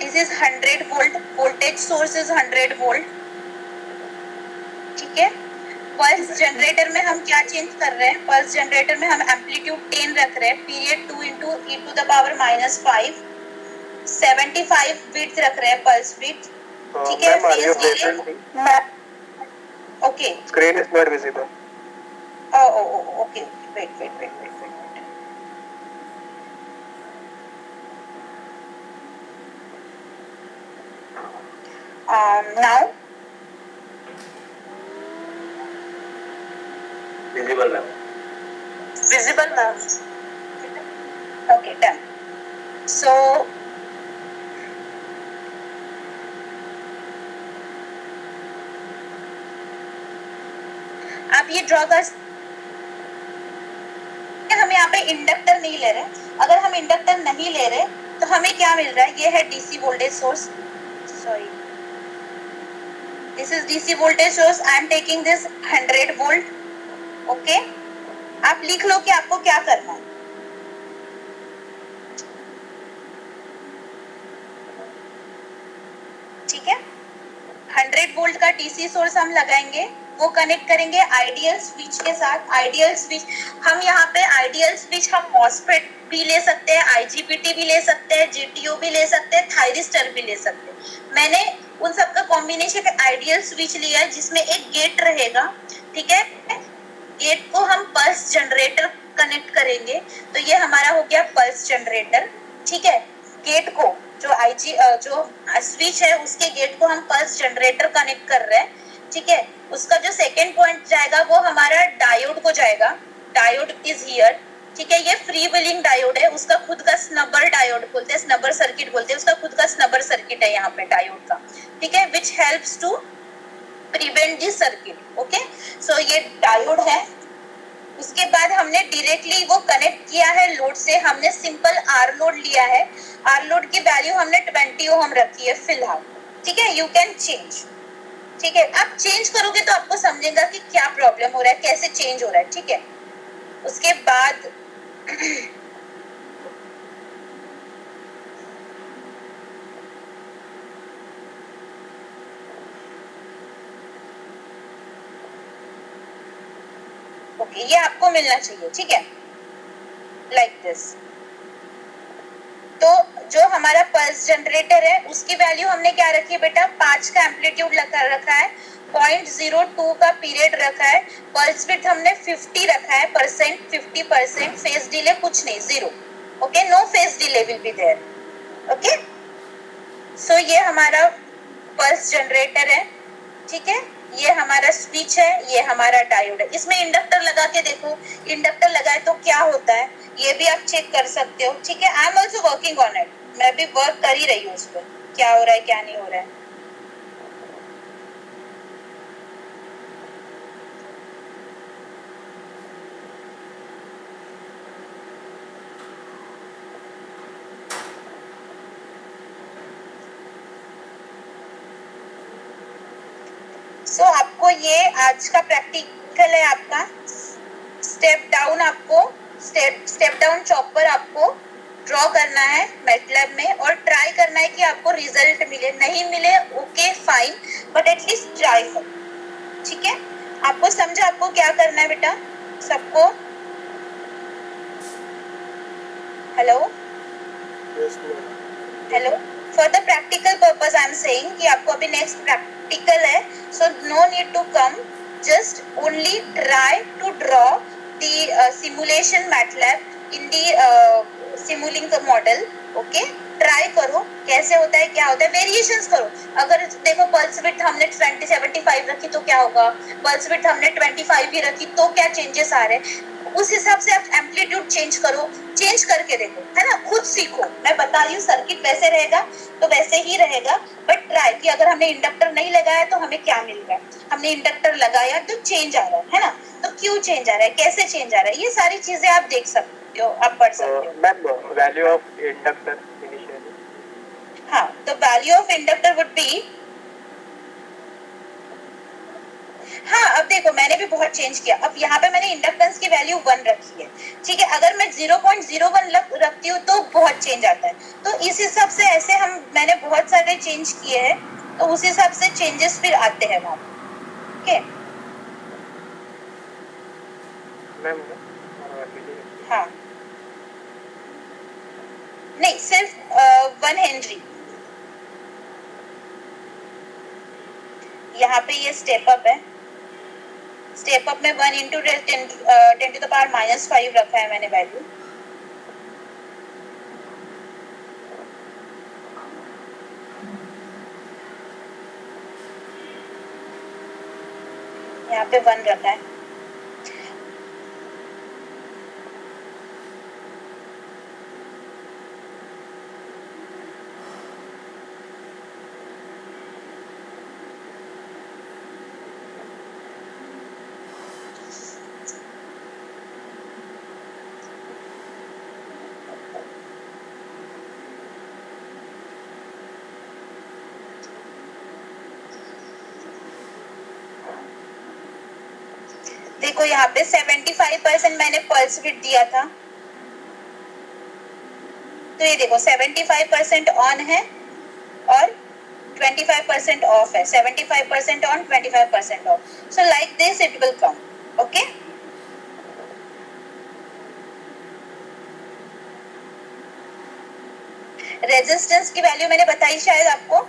This is 100 volt, voltage source is 100 volt, ठीक है? पल्स जनरेटर में हम क्या चेंज कर रहे हैं? पल्स जनरेटर में हम एम्पलीट्यूड 10 रख रहे हैं, पीरियड 2 into e⁻⁻5, 75 बिट्स रख रहे हैं पल्स बिट, ठीक है? Phase delay, okay, screen is not visible. Okay, wait. Now visible ma'am. Okay, done. So आप ये ड्रॉ कर, हम यहाँ पे इंडक्टर नहीं ले रहे. अगर हम इंडक्टर नहीं ले रहे तो हमें क्या मिल रहा है? ये है DC voltage source. Sorry, this is DC voltage source. I am taking this 100 volt. Okay, आप लिख लो कि आपको क्या करना है. ठीक है, 100 वोल्ट का डीसी सोर्स हम लगाएंगे, वो कनेक्ट करेंगे आइडियल स्विच के साथ. आइडियल स्विच हम यहाँ पे आइडियल स्विच हम मॉसफेट भी ले सकते हैं, आईजीबीटी भी ले सकते हैं, जीटीओ भी ले सकते हैं, थायरिस्टर भी ले सकते हैं. मैंने उन सब का कॉम्बिनेशन आइडियल स्विच लिया है जिसमें एक गेट रहेगा, ठीक है? गेट को हम पल्स जनरेटर कनेक्ट करेंगे, तो ये हमारा हो गया पल्स जनरेटर, ठीक है? गेट को जो स्विच है उसके गेट को हम पल्स जनरेटर कनेक्ट कर रहे हैं, ठीक है? उसका जो सेकेंड पॉइंट जाएगा वो हमारा डायोड को जाएगा. डायोड इज हियर, ठीक है? ये फ्री व्हीलिंग डायोड है, उसका खुद का स्नबर डायोड बोलते हैं, स्नबर सर्किट बोलते हैं, उसका खुद का स्नबर सर्किट है यहाँ पे डायोड का, ठीक है? Which helps to prevent this circuit. Okay, so ये डायोड है. उसके बाद हमने डायरेक्टली वो कनेक्ट किया है लोड से. हमने सिंपल आर लोड लिया है. आर लोड की वैल्यू हमने 20 ओम रखी है फिलहाल, ठीक है? यू कैन चेंज, ठीक है? आप चेंज करोगे तो आपको समझेगा कि क्या प्रॉब्लम हो रहा है, कैसे चेंज हो रहा है, ठीक है? उसके बाद ओके, ये आपको मिलना चाहिए, ठीक है? Like this. तो जो हमारा पल्स जनरेटर है उसकी वैल्यू हमने क्या रखी है बेटा? 5 का एम्पलीट्यूड रखा है, 0.02 का पीरियड रखा है, पल्स विड्थ हमने 50 रखा है, 50%, फेज डिले कुछ नहीं, 0. Okay, no phase delay will be there. Okay, so ये हमारा पल्स जनरेटर है, ठीक है? ये हमारा स्विच है, ये हमारा डायोड है. इसमें इंडक्टर लगा के देखो, इंडक्टर लगाए तो क्या होता है ये भी आप चेक कर सकते हो, ठीक है? I am also working on it. मैं भी वर्क कर ही रही हूँ उस पर, क्या हो रहा है क्या नहीं हो रहा है. सो आपको ये आज का प्रैक्टिकल है आपका। स्टेप डाउन आपको स्टेप डाउन चॉपर आपको ड्रॉ करना है मैटलैब में और ट्राई करना है कि आपको रिजल्ट मिले, नहीं मिले okay fine, but at least try करो, ठीक है। आपको समझा आपको क्या करना है बेटा सबको? Hello hello, for the practical purpose I am saying कि आपको अभी नेक्स्ट प्रैक्टिकल है, so no need to come, just only try to draw the simulation MATLAB in the Simulink model, okay. Try करो कैसे होता है, क्या होता है, वेरिएशंस करो। अगर देखो पल्स विड्थ हमने 75 रखी तो क्या होगा, पल्स विड्थ हमने 25 ही रखी तो क्या चेंजेस आ रहे हैं, उस हिसाब से आप एम्पलीट्यूड चेंज करो, चेंज करके देखो, है ना, खुद सीखो। मैं बता रही हूँ सर्किट वैसे रहेगा तो वैसे ही रहेगा, बट ट्राई कि अगर हमने इंडक्टर नहीं लगाया तो हमें क्या मिल रहा है, हमने इंडक्टर लगाया तो चेंज आ रहा है ना, तो क्यों चेंज आ रहा है, कैसे चेंज आ रहा है, ये सारी चीजें आप देख सकते हो, आप पढ़ सकते हो। Ma'am value of inductor initially, हाँ, the value of inductor would be, हाँ अब देखो मैंने भी बहुत चेंज किया, अब यहाँ पे मैंने इंडक्टेंस की वैल्यू 1 रखी है, ठीक है। अगर मैं 0.01 रखती हूँ तो बहुत चेंज आता है, तो इस हिसाब से ऐसे मैंने बहुत सारे चेंज किए हैं, तो उस हिसाब से चेंजेस फिर आते हैं वहाँ, ठीक है। मैम हाँ नहीं, सिर्फ 1 हेनरी, यहाँ पे ये स्टेप अप है, स्टेप अप में 1 इंटू 10 टू द पावर -5 रखा है मैंने वैल्यू। यहाँ पे 1 रखा है। देखो यहाँ पे 75% मैंने पल्स विड्थ दिया था, तो ये देखो 75% ऑन है और 25% ऑफ है, 75% on 25% of, so like this it will come, okay. Resistance की वैल्यू मैंने बताई शायद आपको,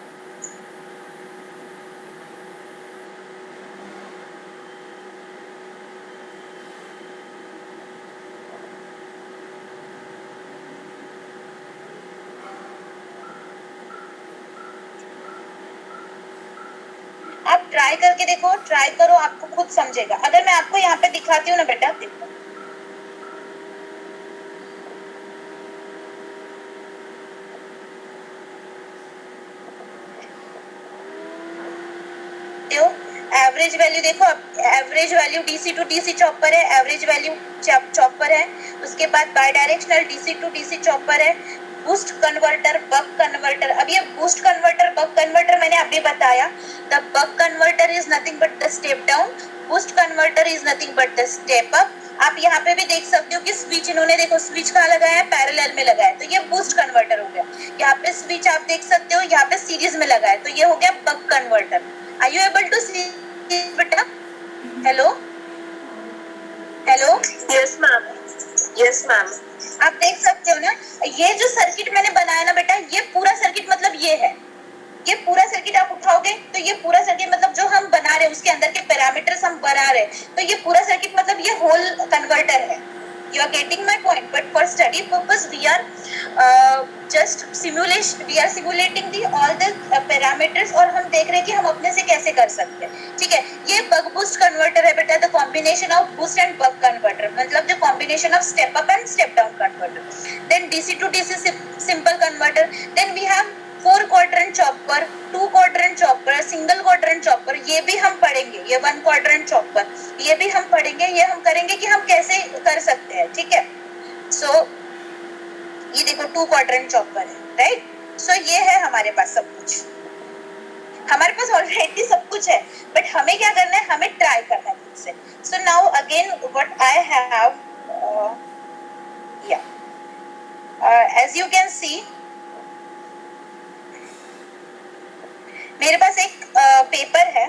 आप ट्राई करके देखो, ट्राई करो, आपको खुद समझेगा। अगर मैं आपको यहाँ पे दिखाती हूँ ना बेटा, देखो एवरेज वैल्यू देखो, average value DC to DC chopper है, एवरेज वैल्यू चॉपर है, उसके बाद bidirectional DC to DC chopper है, बूस्ट कन्वर्टर, बक कन्वर्टर। अब ये बूस्ट कन्वर्टर बक कन्वर्टर मैंने अभी बताया, the buck converter is nothing but the step down, boost converter is nothing but the step up. आप यहाँ पे भी देख सकते हो कि स्विच इन्होंने देखो स्विच कहाँ लगाया है, पैरेलल में लगाया है, तो ये बूस्ट कन्वर्टर हो गया। यहाँ पे स्विच आप देख सकते हो, यहाँ पे सीरीज में लगा है, तो ये हो गया buck converter. Are you able to see बेटा? Hello hello, Yes, ma'am. Yes, ma'am. आप देख सकते हो ना, ये जो सर्किट मैंने बनाया ना बेटा, ये पूरा सर्किट मतलब ये है, ये पूरा सर्किट आप उठाओगे तो ये पूरा सर्किट मतलब जो हम बना रहे हैं उसके अंदर के पैरामीटर्स हम बना रहे हैं, तो ये पूरा सर्किट मतलब ये होल कन्वर्टर है। You are getting my point, but for study purpose we are just simulation, we are simulating the all the parameters, और हम देख रहे हैं कि हम अपने से कैसे कर सकते हैं, ठीक है। ये बक बूस्ट कन्वर्टर है बेटा, the combination of boost and buck converter, मतलब जो combination of step up and step down converter. Then DC to DC simple converter, then we have 4 quadrant chopper, 2 quadrant chopper, single quadrant chopper, ये भी हम पढ़ेंगे, ये 1 quadrant chopper ये भी हम पढ़ेंगे, ये हम करेंगे कि हम कैसे कर सकते हैं, ठीक है। सो ये देखो 2 क्वाड्रेंट चॉपर है, राइट। सो ये है हमारे पास सब कुछ, हमारे पास ऑलरेडी सब कुछ है, बट हमें क्या करना है, हमें ट्राई करना है खुद से. So now again what I have, as you can see, मेरे पास एक पेपर है,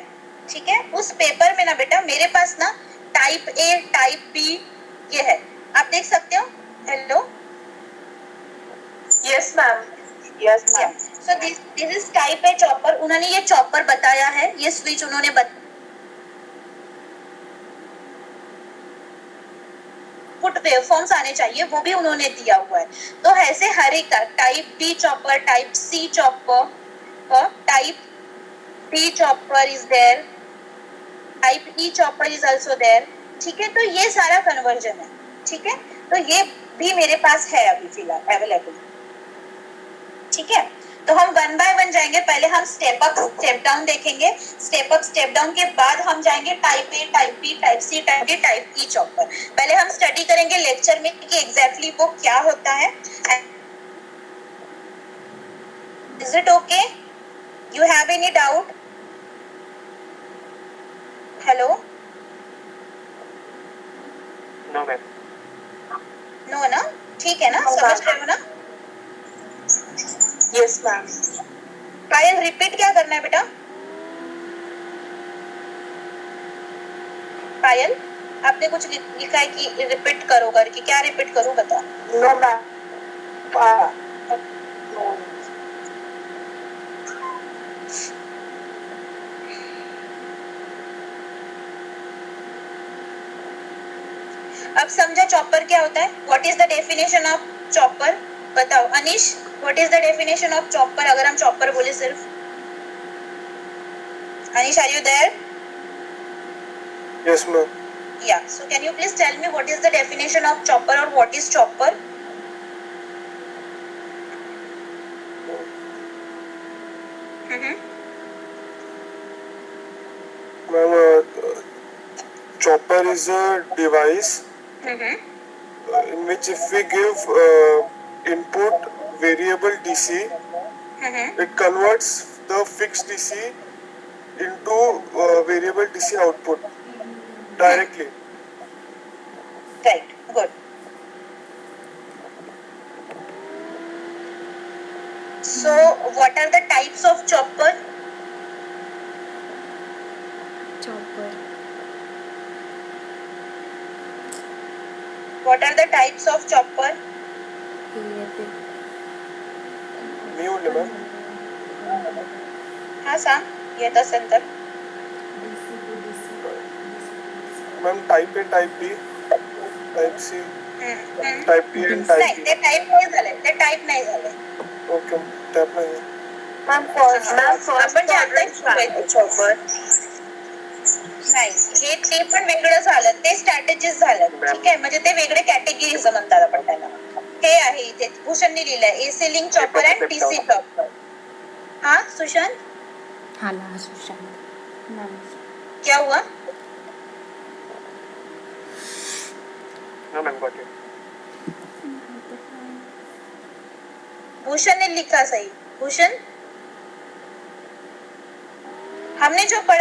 ठीक है. उस पेपर में ना बेटा मेरे पास ना टाइप ए, टाइप बी ये है, आप देख सकते हो. Hello, Yes, ma'am. Yes, ma'am. So this is type A chopper. उन्होंने ये चॉपर बताया है, ये स्विच उन्होंने पुट वेवफॉर्म्स आने चाहिए, वो भी उन्होंने दिया हुआ है. तो ऐसे हर एक का type B chopper, type C chopper, type D chopper is there, type E chopper is also there. ठीक है, तो ये सारा कन्वर्जन है. ठीक है, तो ये भी मेरे पास है अभी फिलहाल अवेलेबल. ठीक है, तो हम वन बाय वन जाएंगे. पहले हम स्टेप अप स्टेप डाउन देखेंगे. स्टेप अप स्टेप डाउन के बाद हम जाएंगे type A, type B, type C, type D, type E chopper. पहले हम स्टडी करेंगे लेक्चर में कि एग्जैक्टली वो क्या होता है. Is it okay? You have any doubt? Hello, no ma'am. No ना, ठीक है ना, समझ रहे हो ना. Yes, ma'am. पायल रिपीट क्या करना है बेटा? पायल, आपने कुछ लिखा है कि रिपीट करो करके, क्या रिपीट करूं बताओ. No, ma'am. No. अब समझा चॉपर क्या होता है. What is the definition of chopper? बताओ Anish, what is the definition of chopper? अगर हम चॉपर बोले सिर्फ. Anish, are you there? Yes ma'am. Yeah, so can you please tell me what is the definition of chopper और what is chopper? Ma'am, chopper is a device in which if we give input variable DC, it converts the fixed DC into variable DC output directly. Right, good. So what are the types of chopper? chopper, What are the types of chopper? electric, Me only, ma'am. हाँ सांग, येतं असेल तर. DC to DC, Ma'am, type A, type B, type C, hmm. type D and type नाही, E. ते type नाही झाले, ते टाइप नाही झाले. Okay, tap नाही. Ma'am, first आपण जे आता order chopper. नाही, हे पण वेगळं झालं, ते स्ट्रॅटेजीज झालं. ठीक आहे, म्हणजे ते वेगळे कॅटेगरीज म्हणतात आपण त्यांना. हे आहे इथे भूषणने लिहिलंय AC link chopper and DC chopper. हाँ सुशांत, हाला सुशांत, नाम क्या हुआ? No ma'am, got it. Bhushan ने लिखा सही. भूषण, हमने जो पढ़ा